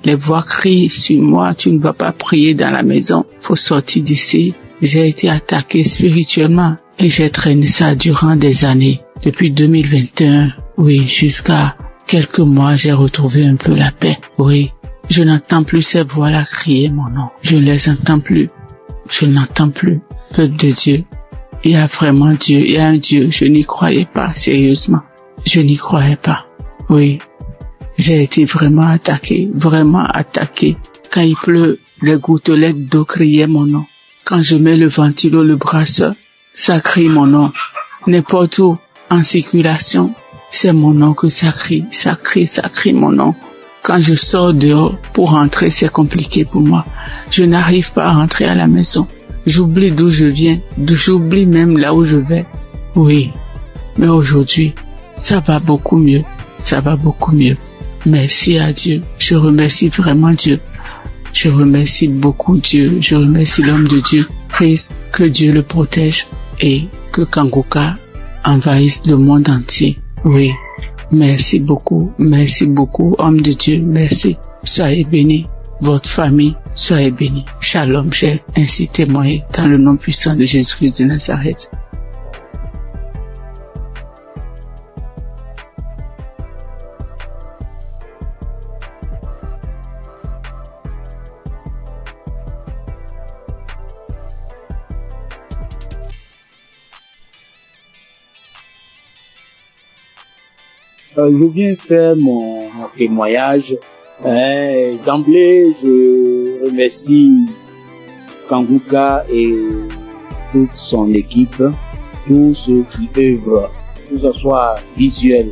K: Les voix crient sur moi, tu ne vas pas prier dans la maison, faut sortir d'ici. J'ai été attaqué spirituellement et j'ai traîné ça durant des années. Depuis 2021, oui, jusqu'à quelques mois, j'ai retrouvé un peu la paix. Oui, je n'entends plus ces voix-là crier mon nom. Je ne les entends plus. Je n'entends plus. Peuple de Dieu, il y a vraiment Dieu, il y a un Dieu. Je n'y croyais pas, sérieusement. Je n'y croyais pas. Oui, j'ai été vraiment attaqué. Quand il pleut, les gouttelettes d'eau criaient mon nom. Quand je mets le ventilo, le brasseur, ça crie mon nom. N'importe où, en circulation, c'est mon nom que ça crie mon nom. Quand je sors dehors pour rentrer, c'est compliqué pour moi. Je n'arrive pas à rentrer à la maison. J'oublie d'où je viens, j'oublie même là où je vais. Oui, mais aujourd'hui, ça va beaucoup mieux. Merci à Dieu. Je remercie vraiment Dieu. Je remercie beaucoup Dieu. Je remercie l'homme de Dieu. Christ, que Dieu le protège et que Kanguka envahisse le monde entier. Oui. Merci beaucoup, homme de Dieu, merci. Soyez bénis, votre famille, soyez bénis. Shalom, j'ai ainsi témoigné dans le nom puissant de Jésus-Christ de Nazareth.
L: Je viens faire mon témoignage. D'emblée, je remercie Kanguka et toute son équipe, tous ceux qui œuvrent, que ce soit visuel.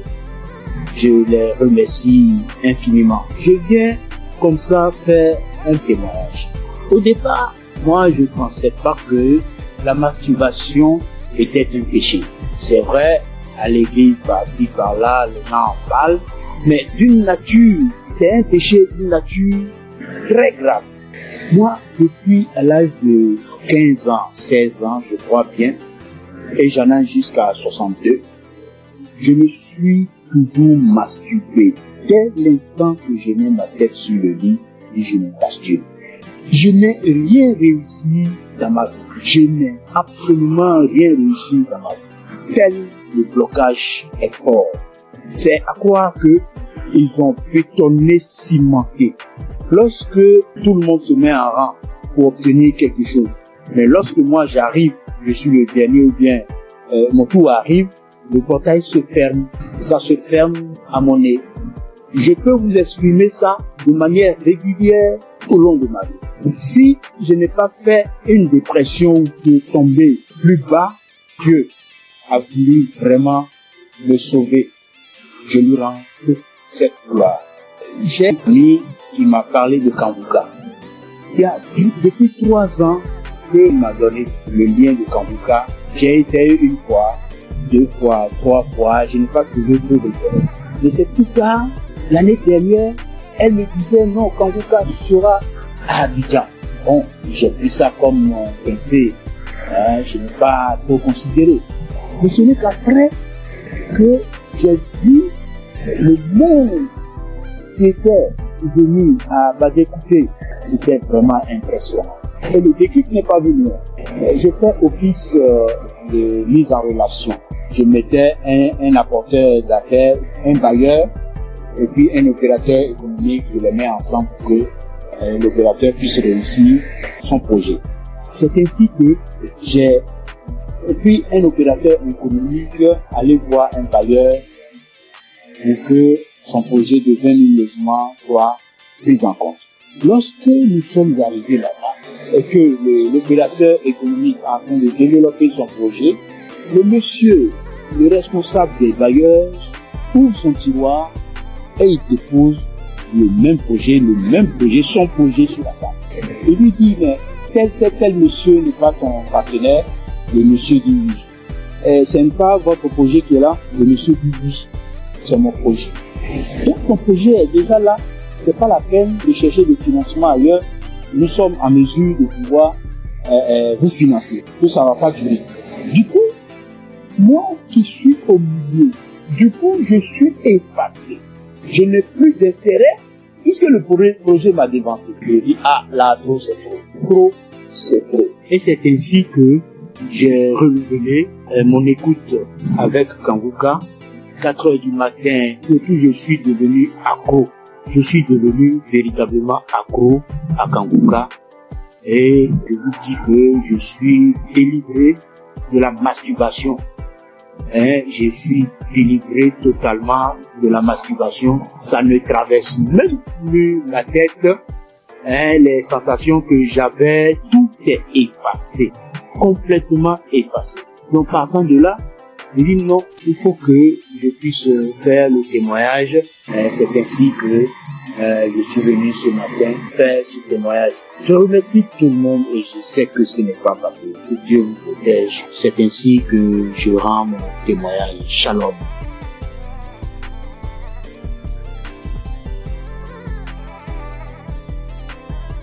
L: Je les remercie infiniment. Je viens comme ça faire un témoignage. Au départ, moi, je ne pensais pas que la masturbation était un péché. C'est vrai, à l'église, par-ci, par-là, les gens en parlent, mais d'une nature, c'est un péché d'une nature très grave. Moi, depuis à l'âge de 15 ans, 16 ans, je crois bien, et j'en ai jusqu'à 62, je me suis toujours masturbé. Dès l'instant que je mets ma tête sur le lit, je me masturbe. Je n'ai rien réussi dans ma vie. Je n'ai absolument rien réussi dans ma vie. Tel le blocage est fort. C'est à croire que ils ont bétonné, cimenté. Lorsque tout le monde se met en rang pour obtenir quelque chose, mais lorsque moi j'arrive, je suis le dernier ou bien mon tour arrive, le portail se ferme. Ça se ferme à mon nez. Je peux vous exprimer ça de manière régulière au long de ma vie. Si je n'ai pas fait une dépression pour tomber plus bas, Dieu a voulu vraiment me sauver. Je lui rends toute cette gloire. J'ai un ami qui m'a parlé de Kanguka. Il y a depuis 3 ans qu'il m'a donné le lien de Kanguka. J'ai essayé 1 fois, 2 fois, 3 fois, je n'ai pas trouvé trop de temps. Et c'est plus tard, l'année dernière, elle me disait non, Kanguka sera à Abidjan. Bon, j'ai pris ça comme mon pensée. Je n'ai pas trop considéré. Mais ce n'est qu'après que j'ai vu le monde qui était venu à Badékouté. C'était vraiment impressionnant. Et le déclic n'est pas venu. J'ai fait office de mise en relation. Je mettais un apporteur d'affaires, un bailleur, et puis un opérateur économique. Je les mets ensemble pour que l'opérateur puisse réussir son projet. C'est ainsi que j'ai, et puis un opérateur économique, aller voir un bailleur pour que son projet de 20 000 logements soit pris en compte. Lorsque nous sommes arrivés là-bas et que l'opérateur économique est en train de développer son projet, le monsieur, le responsable des bailleurs, ouvre son tiroir et il dépose le même projet, son projet sur la table. Il lui dit, mais tel monsieur n'est pas ton partenaire, le monsieur dit oui. Ce n'est pas votre projet qui est là, le monsieur dit oui, c'est mon projet. Donc mon projet est déjà là, c'est pas la peine de chercher de financement ailleurs. Nous sommes en mesure de pouvoir vous financer, que ça ne va pas durer. Du coup, moi qui suis au milieu, du coup je suis effacé. Je n'ai plus d'intérêt puisque le projet m'a dévancé. Je dis là trop c'est trop, trop c'est trop. Et c'est ainsi que j'ai renouvelé mon écoute avec Kanguka. 4 heures du matin, surtout je suis devenu accro. Je suis devenu véritablement accro à Kanguka. Et je vous dis que je suis délivré de la masturbation. Je suis délivré totalement de la masturbation. Ça ne traverse même plus la tête. Les sensations que j'avais, tout est effacé. Complètement effacé. Donc partant de là, je dis non, il faut que je puisse faire le témoignage. C'est ainsi que je suis venu ce matin faire ce témoignage. Je remercie tout le monde et je sais que ce n'est pas facile. Que Dieu vous protège. C'est ainsi que je rends mon témoignage. Shalom.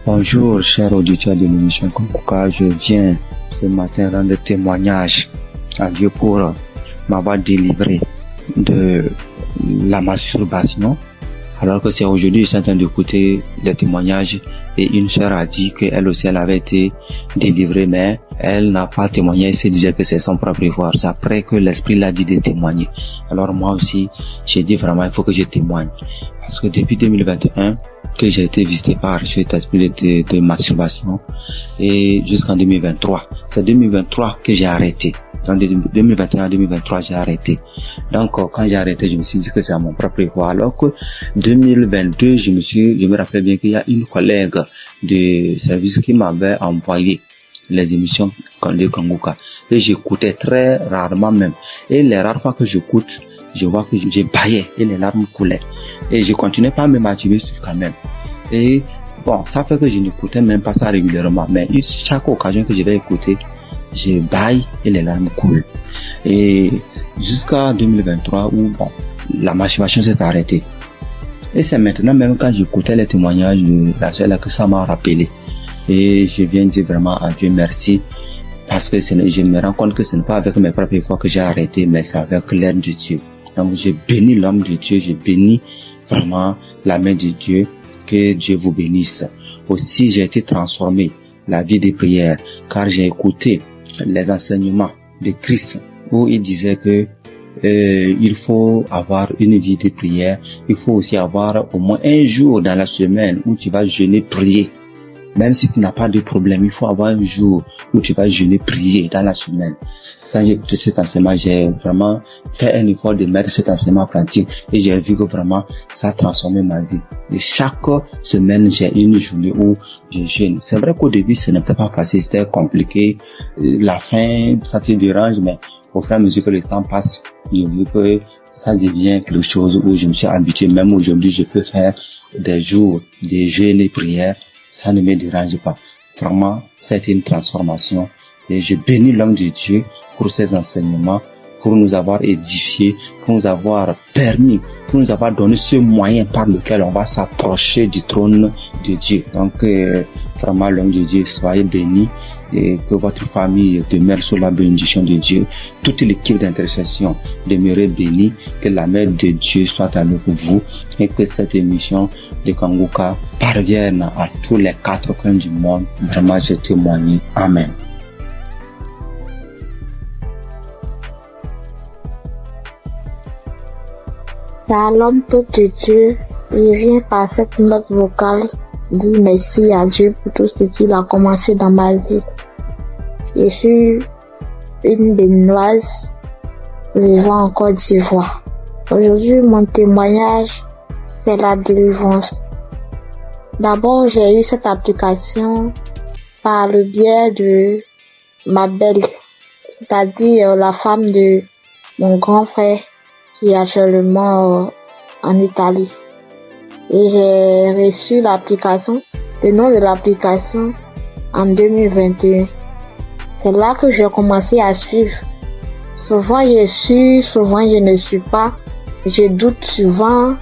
M: Bonjour, chers auditeurs de l'émission Kanguka. Je viens ce matin rendre témoignage à Dieu pour m'avoir délivré de la masturbation. Alors que c'est aujourd'hui, je suis en train d'écouter des témoignages et une sœur a dit qu'elle aussi elle avait été délivrée, mais elle n'a pas témoigné, elle se disait que c'est son propre effort. C'est après que l'esprit l'a dit de témoigner. Alors moi aussi, j'ai dit vraiment il faut que je témoigne. Parce que depuis 2021, que j'ai été visité par cet esprit de masturbation et jusqu'en 2023. C'est 2023 que j'ai arrêté. Donc de 2021 à 2023, j'ai arrêté. Donc quand j'ai arrêté, je me suis dit que c'est à mon propre effort. Alors que 2022, je me rappelle bien qu'il y a une collègue de service qui m'avait envoyé les émissions de Kanguka. Et j'écoutais très rarement même. Et les rares fois que j'écoute, je vois que j'ai baillé et les larmes coulaient. Et je continuais pas à me masturber quand même. Et bon, ça fait que je n'écoutais même pas ça régulièrement. Mais chaque occasion que je vais écouter, je baille et les larmes coulent. Et jusqu'à 2023 où bon, la masturbation s'est arrêtée. Et c'est maintenant même quand j'écoutais les témoignages de la soeur là que ça m'a rappelé. Et je viens dire vraiment à Dieu merci. Parce que je me rends compte que ce n'est pas avec mes propres efforts que j'ai arrêté, mais c'est avec l'aide de Dieu. Donc je bénis l'homme de Dieu, je bénis vraiment la main de Dieu, que Dieu vous bénisse. Aussi j'ai été transformé, la vie des prières, car j'ai écouté les enseignements de Christ, où il disait que il faut avoir une vie de prière, il faut aussi avoir au moins un jour dans la semaine où tu vas jeûner, prier. Même si tu n'as pas de problème, il faut avoir un jour où tu vas jeûner, prier dans la semaine. Quand j'ai écouté cet enseignement, j'ai vraiment fait un effort de mettre cet enseignement en pratique et j'ai vu que vraiment ça a transformé ma vie. Et chaque semaine, j'ai une journée où je jeûne. C'est vrai qu'au début, ce n'était pas facile, c'était compliqué. La faim, ça te dérange, mais au fur et à mesure que le temps passe, j'ai vu que ça devient quelque chose où je me suis habitué. Même aujourd'hui, je peux faire des jours de jeûne et prière. Ça ne me dérange pas. Vraiment, c'est une transformation. Et je bénis l'homme de Dieu pour ses enseignements, pour nous avoir édifiés, pour nous avoir permis, pour nous avoir donné ce moyen par lequel on va s'approcher du trône de Dieu. Donc, vraiment, l'homme de Dieu, soyez bénis et que votre famille demeure sous la bénédiction de Dieu. Toute l'équipe d'intercession demeure bénie, que la main de Dieu soit avec vous et que cette émission de Kanguka parvienne à tous les 4 coins du monde. Vraiment, je témoigne. Amen.
B: L'homme tout de Dieu, il vient par cette note vocale dire merci à Dieu pour tout ce qu'il a commencé dans ma vie. Je suis une béninoise vivant en Côte d'Ivoire. Aujourd'hui, mon témoignage, c'est la délivrance. D'abord, j'ai eu cette application par le biais de ma belle, c'est-à-dire la femme de mon grand frère qui est actuellement en Italie. Et j'ai reçu l'application. Le nom de l'application en 2021. C'est là que j'ai commencé à suivre. Souvent je suis, souvent je ne suis pas. Je doute souvent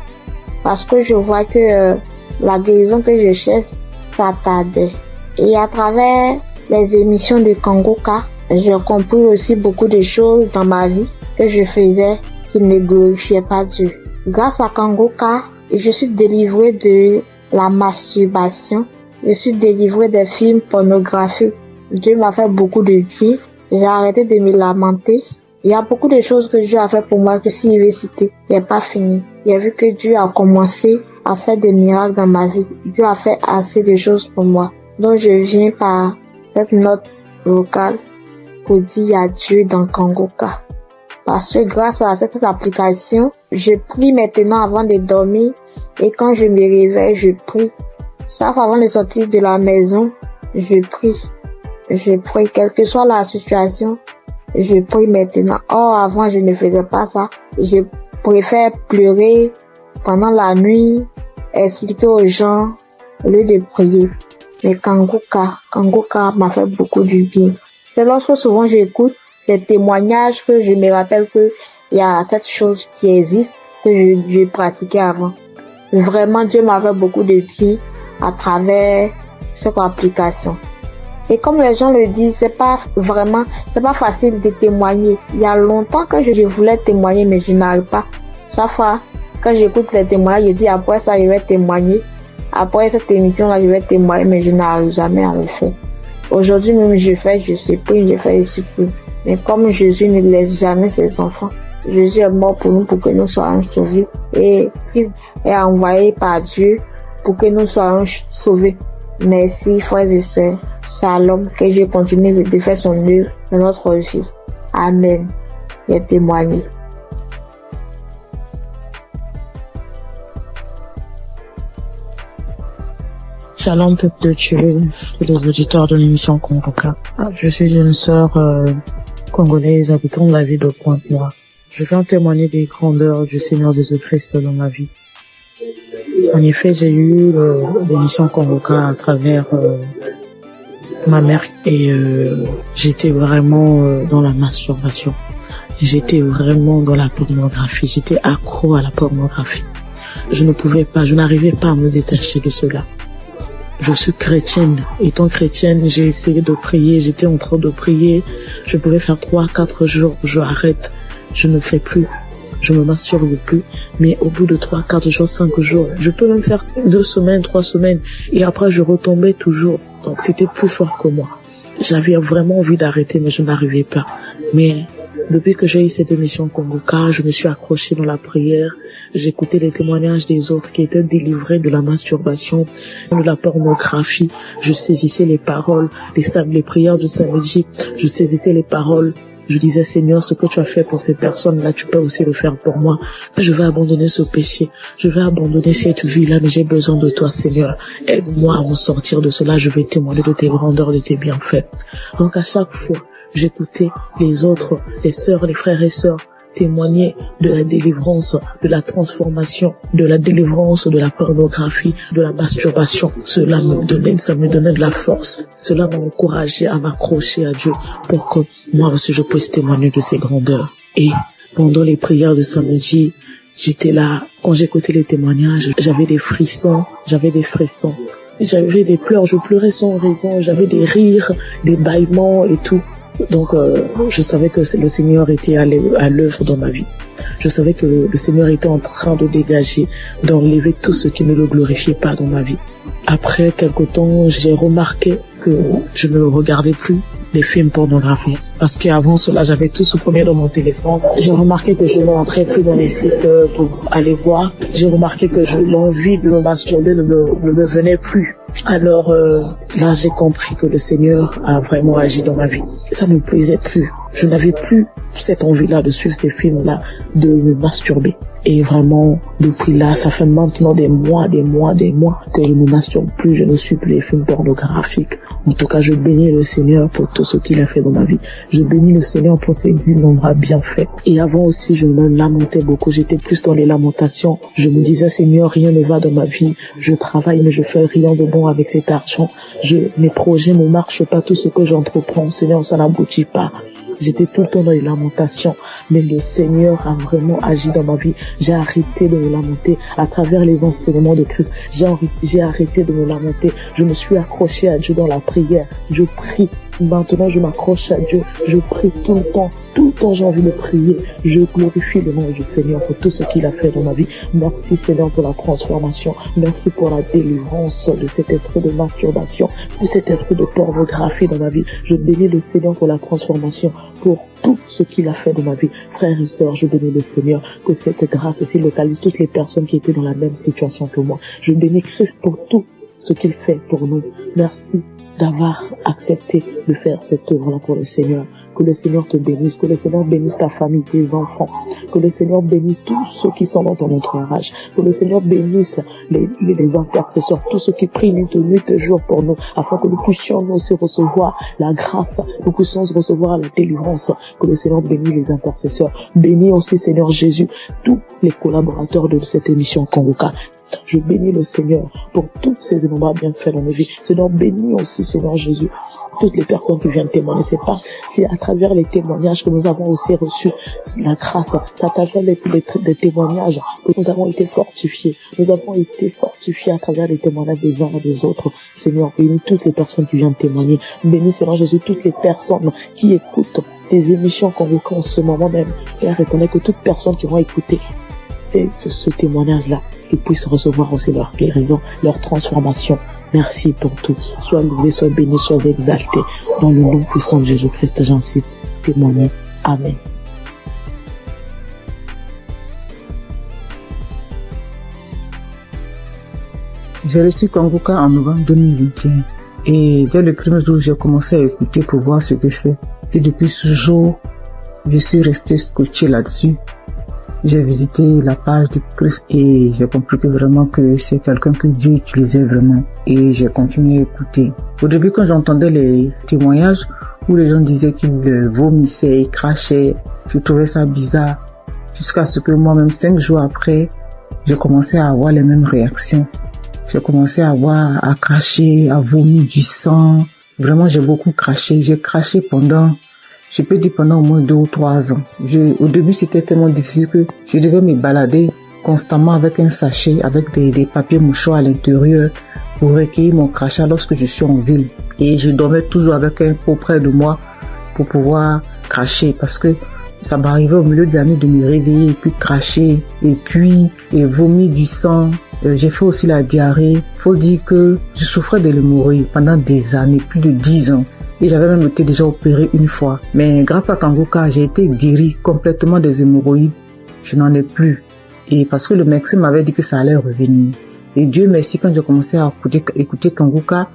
B: parce que je vois que la guérison que je cherche, ça tardait. Et à travers les émissions de Kangoka, j'ai compris aussi beaucoup de choses dans ma vie que je faisais qui ne glorifiaient pas Dieu. Grâce à Kangoka, je suis délivrée de la masturbation. Je suis délivrée des films pornographiques. Dieu m'a fait beaucoup de bien. J'ai arrêté de me lamenter. Il y a beaucoup de choses que Dieu a fait pour moi que si je vais citer, il n'est pas fini. J'ai vu que Dieu a commencé à faire des miracles dans ma vie. Dieu a fait assez de choses pour moi. Donc je viens par cette note vocale pour dire adieu dans Kangoka. Parce que grâce à cette application, je prie maintenant avant de dormir et quand je me réveille, je prie. Chaque fois avant de sortir de la maison, je prie. Je prie, quelle que soit la situation, je prie maintenant. Or, avant, je ne faisais pas ça. Je préfère pleurer pendant la nuit, expliquer aux gens au lieu de prier. Mais Kangoka m'a fait beaucoup du bien. C'est lorsque souvent j'écoute les témoignages que je me rappelle que il y a cette chose qui existe que je pratiquais avant. Vraiment, Dieu m'a fait beaucoup de bien à travers cette application. Et comme les gens le disent, c'est pas facile de témoigner. Il y a longtemps que je voulais témoigner, mais je n'arrive pas. Chaque fois, quand j'écoute les témoignages, je dis après ça, je vais témoigner. Après cette émission-là, je vais témoigner, mais je n'arrive jamais à le faire. Aujourd'hui même, je supprime, je fais et supprime. Mais comme Jésus ne laisse jamais ses enfants, Jésus est mort pour nous, pour que nous soyons sauvés. Et Christ est envoyé par Dieu pour que nous soyons sauvés. Merci, frères et sœurs. Shalom, que Dieu continue de faire son œuvre dans notre vie. Amen. Et témoigner.
F: Shalom, peuple de Dieu, tous les auditeurs de l'émission Kangoka. Je suis une sœur congolaise habitant la ville de Pointe-Noire. Je viens témoigner des grandeurs du Seigneur Jésus-Christ dans ma vie. En effet, j'ai eu l'émission Kangoka à travers ma mère et j'étais vraiment dans la masturbation. J'étais vraiment dans la pornographie. J'étais accro à la pornographie. Je n'arrivais pas à me détacher de cela. Je suis chrétienne. Étant chrétienne, j'ai essayé de prier. J'étais en train de prier. Je pouvais faire 3-4 jours. Je arrête. Je ne fais plus. Je me masturbe plus. Mais au bout de 3-4 jours, 5 jours, je peux même faire 2 semaines, 3 semaines. Et après, je retombais toujours. Donc, c'était plus fort que moi. J'avais vraiment envie d'arrêter, mais je n'arrivais pas. Mais depuis que j'ai eu cette émission Kangoka, je me suis accrochée dans la prière. J'écoutais les témoignages des autres qui étaient délivrés de la masturbation, de la pornographie. Je saisissais les paroles, les prières du samedi. Je saisissais les paroles. Je disais, Seigneur, ce que tu as fait pour ces personnes-là, tu peux aussi le faire pour moi. Je vais abandonner ce péché. Je vais abandonner cette vie-là, mais j'ai besoin de toi, Seigneur. Aide-moi à m'en sortir de cela. Je vais témoigner de tes grandeurs, de tes bienfaits. Donc, à chaque fois, j'écoutais les autres, les sœurs, les frères et sœurs témoigner de la délivrance, de la transformation, de la délivrance de la pornographie, de la masturbation. Cela me donnait de la force. Cela m'a encouragé à m'accrocher à Dieu pour que moi aussi je puisse témoigner de ses grandeurs. Et pendant les prières de samedi, j'étais là. Quand j'écoutais les témoignages, j'avais des frissons. J'avais des pleurs, je pleurais sans raison. J'avais des rires, des bâillements et tout. Donc, je savais que le Seigneur était à l'œuvre dans ma vie. Je savais que le Seigneur était en train de dégager, d'enlever tout ce qui ne le glorifiait pas dans ma vie. Après quelque temps, j'ai remarqué que je ne regardais plus les films pornographiques. Parce qu'avant cela, j'avais tout supprimé dans mon téléphone. J'ai remarqué que je ne rentrais plus dans les sites pour aller voir. J'ai remarqué que l'envie de me masturber ne me venait plus. Alors là, j'ai compris que le Seigneur a vraiment agi dans ma vie. Ça ne me plaisait plus. je n'avais plus cette envie-là de suivre ces films-là, de me masturber. Et vraiment, depuis là, ça fait maintenant des mois que je ne masturbe plus, je ne suis plus les films pornographiques. En tout cas, je bénis le Seigneur pour tout ce qu'il a fait dans ma vie. Je bénis le Seigneur pour ses innombrables bienfaits. Et avant aussi, je me lamentais beaucoup. J'étais plus dans les lamentations. Je me disais, Seigneur, rien ne va dans ma vie. Je travaille, mais je fais rien de bon avec cet argent. Mes projets ne marchent pas. Tout ce que j'entreprends, Seigneur, ça n'aboutit pas. J'étais tout le temps dans les lamentations, mais le Seigneur a vraiment agi dans ma vie. J'ai arrêté de me lamenter à travers les enseignements de Christ. J'ai arrêté de me lamenter. Je me suis accroché à Dieu dans la prière. Je prie. Maintenant, je m'accroche à Dieu. Je prie tout le temps. Tout le temps, j'ai envie de prier. Je glorifie le nom du Seigneur pour tout ce qu'il a fait dans ma vie. Merci Seigneur pour la transformation. Merci pour la délivrance de cet esprit de masturbation, de cet esprit de pornographie dans ma vie. Je bénis le Seigneur pour la transformation, pour tout ce qu'il a fait dans ma vie. Frères et sœurs, je bénis le Seigneur, que cette grâce aussi localise toutes les personnes qui étaient dans la même situation que moi. Je bénis Christ pour tout ce qu'il fait pour nous. Merci d'avoir accepté de faire cette œuvre-là pour le Seigneur. Que le Seigneur te bénisse, que le Seigneur bénisse ta famille, tes enfants, que le Seigneur bénisse tous ceux qui sont dans ton entourage, que le Seigneur bénisse les intercesseurs, tous ceux qui prient nuit et jour pour nous, afin que nous puissions nous aussi recevoir la grâce, nous puissions recevoir la délivrance. Que le Seigneur bénisse les intercesseurs. Bénis aussi, Seigneur Jésus, tous les collaborateurs de cette émission Kanguka. Je bénis le Seigneur pour tous ces innombrables bienfaits dans nos vies. Seigneur, bénis aussi, Seigneur Jésus, toutes les personnes qui viennent témoigner. C'est à travers les témoignages que nous avons aussi reçu la grâce. C'est à travers les témoignages que nous avons été fortifiés. Nous avons été fortifiés à travers les témoignages des uns et des autres. Seigneur, bénis toutes les personnes qui viennent témoigner. Bénis, Seigneur Jésus, toutes les personnes qui écoutent les émissions Kanguka en ce moment même. Père, reconnais que toutes personnes qui vont écouter ce témoignage-là, qu'ils puissent recevoir aussi leur guérison, leur transformation. Merci pour tout. Sois loué, sois béni, sois exalté. Dans le nom puissant de Jésus-Christ, j'en suis témoigné. Amen. J'ai reçu Kanguka en novembre 2021. Et dès le premier jour, j'ai commencé à écouter pour voir ce que c'est. Et depuis ce jour, je suis resté scotché là-dessus. J'ai visité la page du Christ et j'ai compris que vraiment que c'est quelqu'un que Dieu utilisait vraiment. Et j'ai continué à écouter. Au début, quand j'entendais les témoignages où les gens disaient qu'ils vomissaient, ils crachaient, je trouvais ça bizarre. Jusqu'à ce que moi-même, 5 jours après, j'ai commencé à avoir les mêmes réactions. J'ai commencé à cracher, à vomir du sang. Vraiment, j'ai beaucoup craché. J'ai craché pendant au moins 2 ou 3 ans. Au début, c'était tellement difficile que je devais me balader constamment avec un sachet, avec des papiers mouchoirs à l'intérieur pour recueillir mon crachat lorsque je suis en ville. Et je dormais toujours avec un pot près de moi pour pouvoir cracher parce que ça m'arrivait au milieu de la nuit de me réveiller et puis cracher et puis vomir du sang. J'ai fait aussi la diarrhée. Faut dire que je souffrais de l'hémorroïde pendant des années, plus de 10 ans. Et j'avais même été déjà opéré une fois. Mais grâce à Kanguka, j'ai été guéri complètement des hémorroïdes. Je n'en ai plus. Et parce que le médecin m'avait dit que ça allait revenir. Et Dieu merci, quand j'ai commencé à écouter Kanguka,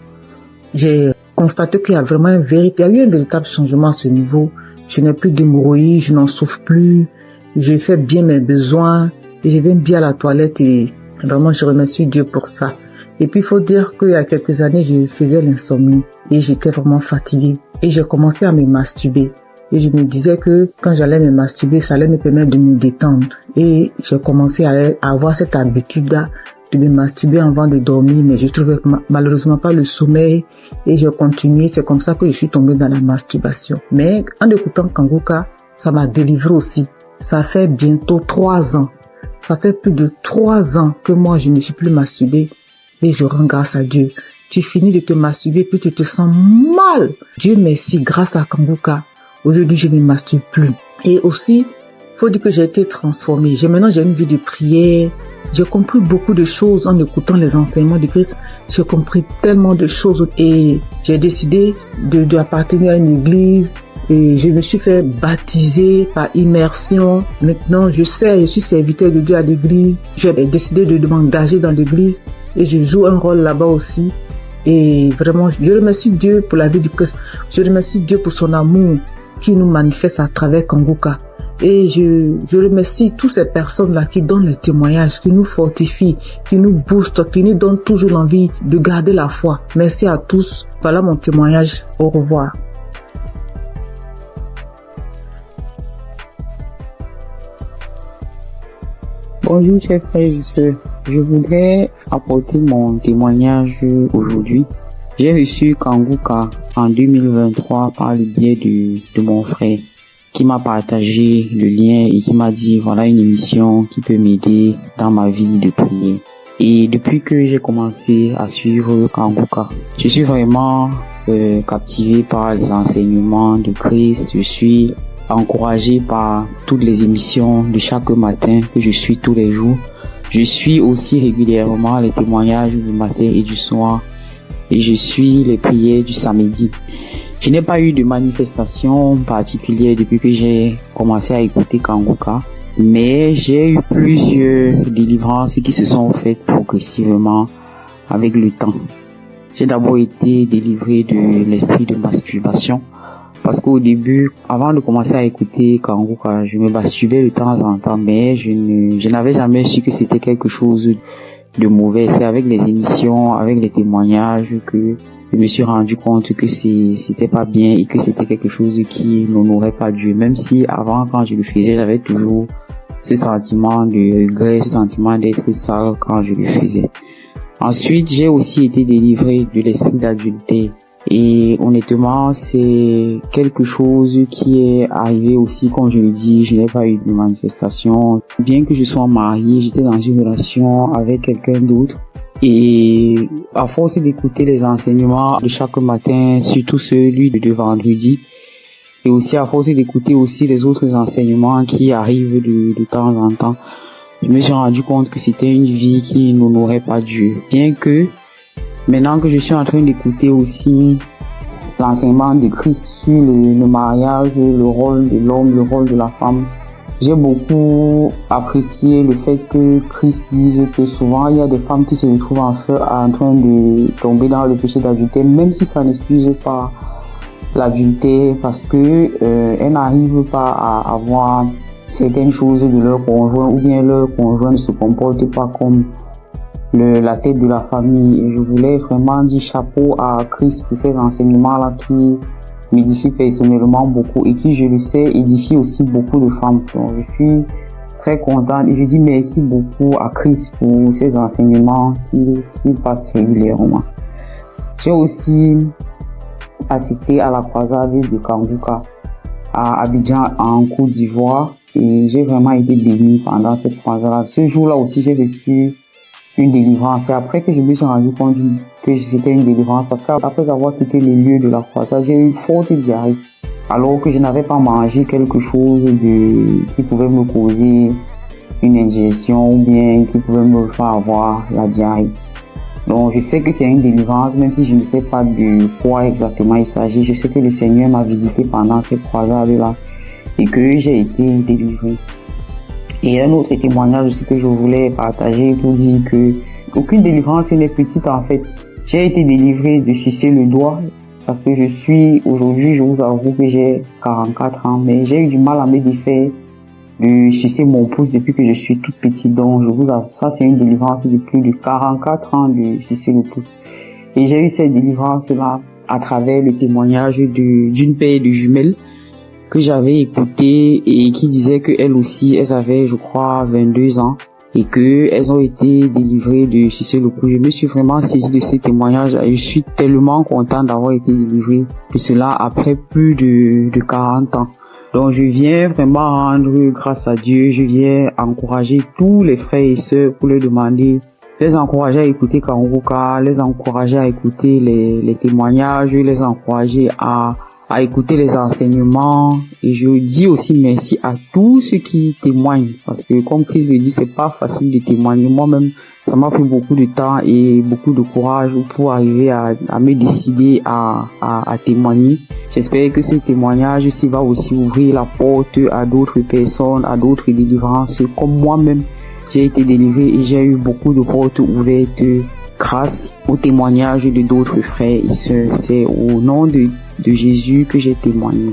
F: j'ai constaté qu'il y a vraiment il y a eu un véritable changement à ce niveau. Je n'ai plus d'hémorroïdes, je n'en souffre plus. Je fais bien mes besoins. Et je vais bien à la toilette et vraiment je remercie Dieu pour ça. Et puis, il faut dire qu'il y a quelques années, je faisais l'insomnie et j'étais vraiment fatiguée. Et j'ai commencé à me masturber. Et je me disais que quand j'allais me masturber, ça allait me permettre de me détendre. Et j'ai commencé à avoir cette habitude-là de me masturber avant de dormir, mais je trouvais malheureusement pas le sommeil. Et j'ai continué. C'est comme ça que je suis tombée dans la masturbation. Mais en écoutant Kanguka, ça m'a délivré aussi. Ça fait bientôt 3 ans. Ça fait plus de 3 ans que moi, je ne suis plus masturbée. Et je rends grâce à Dieu. Tu finis de te masturber, puis tu te sens mal. Dieu merci, grâce à Kanguka, aujourd'hui je ne me masturbe plus. Et aussi, faut dire que j'ai été transformée. Maintenant j'ai une vie de prière. J'ai compris beaucoup de choses en écoutant les enseignements de Christ. J'ai compris tellement de choses et j'ai décidé d'appartenir à une église. Et je me suis fait baptiser par immersion. Maintenant, je suis serviteur de Dieu à l'église. J'ai décidé de m'engager dans l'église et je joue un rôle là-bas aussi. Et vraiment, je remercie Dieu pour la vie du Christ. Je remercie Dieu pour son amour. qui nous manifeste à travers Kanguka. Et je remercie toutes ces personnes-là qui donnent le témoignage, qui nous fortifient, qui nous boostent, qui nous donnent toujours l'envie de garder la foi. Merci à tous. Voilà mon témoignage. Au revoir.
K: Bonjour chers frères et sœurs, je voudrais apporter mon témoignage aujourd'hui. J'ai reçu Kanguka en 2023 par le biais de mon frère qui m'a partagé le lien et qui m'a dit voilà une émission qui peut m'aider dans ma vie de prière. Et depuis que j'ai commencé à suivre Kanguka, je suis vraiment captivé par les enseignements de Christ. Je suis encouragé par toutes les émissions de chaque matin que je suis tous les jours. Je suis aussi régulièrement les témoignages du matin et du soir et je suis les prières du samedi. Je n'ai pas eu de manifestation particulière depuis que j'ai commencé à écouter Kanguka, mais j'ai eu plusieurs délivrances qui se sont faites progressivement avec le temps. J'ai d'abord été délivré de l'esprit de masturbation parce qu'au début, avant de commencer à écouter Kanguka, je me masturbais de temps en temps, mais je n'avais jamais su que c'était quelque chose de mauvais. C'est avec les émissions, avec les témoignages que je me suis rendu compte que c'était pas bien et que c'était quelque chose qui n'honorait pas Dieu. Même si avant, quand je le faisais, j'avais toujours ce sentiment de regret, ce sentiment d'être sale quand je le faisais. Ensuite, j'ai aussi été délivré de l'esprit d'adultère. Et honnêtement, c'est quelque chose qui est arrivé aussi, comme je le dis, je n'ai pas eu de manifestation. Bien que je sois marié, j'étais dans une relation avec quelqu'un d'autre. Et à force d'écouter les enseignements de chaque matin, surtout celui de vendredi, et aussi à force d'écouter aussi les autres enseignements qui arrivent de temps en temps, je me suis rendu compte que c'était une vie qui n'honorait pas Dieu. Bien que maintenant que je suis en train d'écouter aussi l'enseignement de Christ sur le mariage, le rôle de l'homme, le rôle de la femme, j'ai beaucoup apprécié le fait que Christ dise que souvent il y a des femmes qui se retrouvent en train de tomber dans le péché d'adultère, même si ça n'excuse pas l'adultère, parce que elles n'arrivent pas à avoir certaines choses de leur conjoint, ou bien leur conjoint ne se comporte pas comme la tête de la famille. Et je voulais vraiment dire chapeau à Christ pour ces enseignements-là qui m'édifie personnellement beaucoup et qui, je le sais, édifie aussi beaucoup de femmes. Donc, je suis très contente et je dis merci beaucoup à Christ pour ces enseignements qui passent régulièrement. J'ai aussi assisté à la croisade de Kanguka à Abidjan en Côte d'Ivoire et j'ai vraiment été béni pendant cette croisade. Ce jour-là aussi, j'ai reçu une délivrance. C'est après que je me suis rendu compte que c'était une délivrance parce qu'après avoir quitté le lieu de la croisade, j'ai eu une forte diarrhée alors que je n'avais pas mangé quelque chose qui pouvait me causer une indigestion ou bien qui pouvait me faire avoir la diarrhée. Donc je sais que c'est une délivrance, même si je ne sais pas de quoi exactement il s'agit. Je sais que le Seigneur m'a visité pendant cette croisade-là et que j'ai été délivré. Et un autre témoignage aussi que je voulais partager pour dire que aucune délivrance n'est petite en fait. J'ai été délivré de sucer le doigt parce que aujourd'hui, je vous avoue que j'ai 44 ans, mais j'ai eu du mal à me défaire de sucer mon pouce depuis que je suis toute petite. Donc je vous avoue, ça c'est une délivrance de plus de 44 ans de sucer le pouce. Et j'ai eu cette délivrance-là à travers le témoignage d'une paire de jumelles que j'avais écouté et qui disait qu'elles aussi, elles avaient, je crois, 22 ans et qu'elles ont été délivrées de sucer le pouce. Je me suis vraiment saisi de ces témoignages et je suis tellement content d'avoir été délivré de cela après plus de 40 ans. Donc je viens vraiment rendre grâce à Dieu, je viens encourager tous les frères et sœurs pour leur demander, les encourager à écouter Kanguka, les encourager à écouter les témoignages, les encourager à écouter les enseignements. Et je dis aussi merci à tous ceux qui témoignent parce que comme Christ le dit, c'est pas facile de témoigner. Moi-même, ça m'a pris beaucoup de temps et beaucoup de courage pour arriver à me décider à témoigner. J'espère que ce témoignage aussi va aussi ouvrir la porte à d'autres personnes, à d'autres délivrances. Comme moi-même, j'ai été délivré et j'ai eu beaucoup de portes ouvertes grâce au témoignage de d'autres frères et sœurs. C'est au nom de Jésus que j'ai témoigné.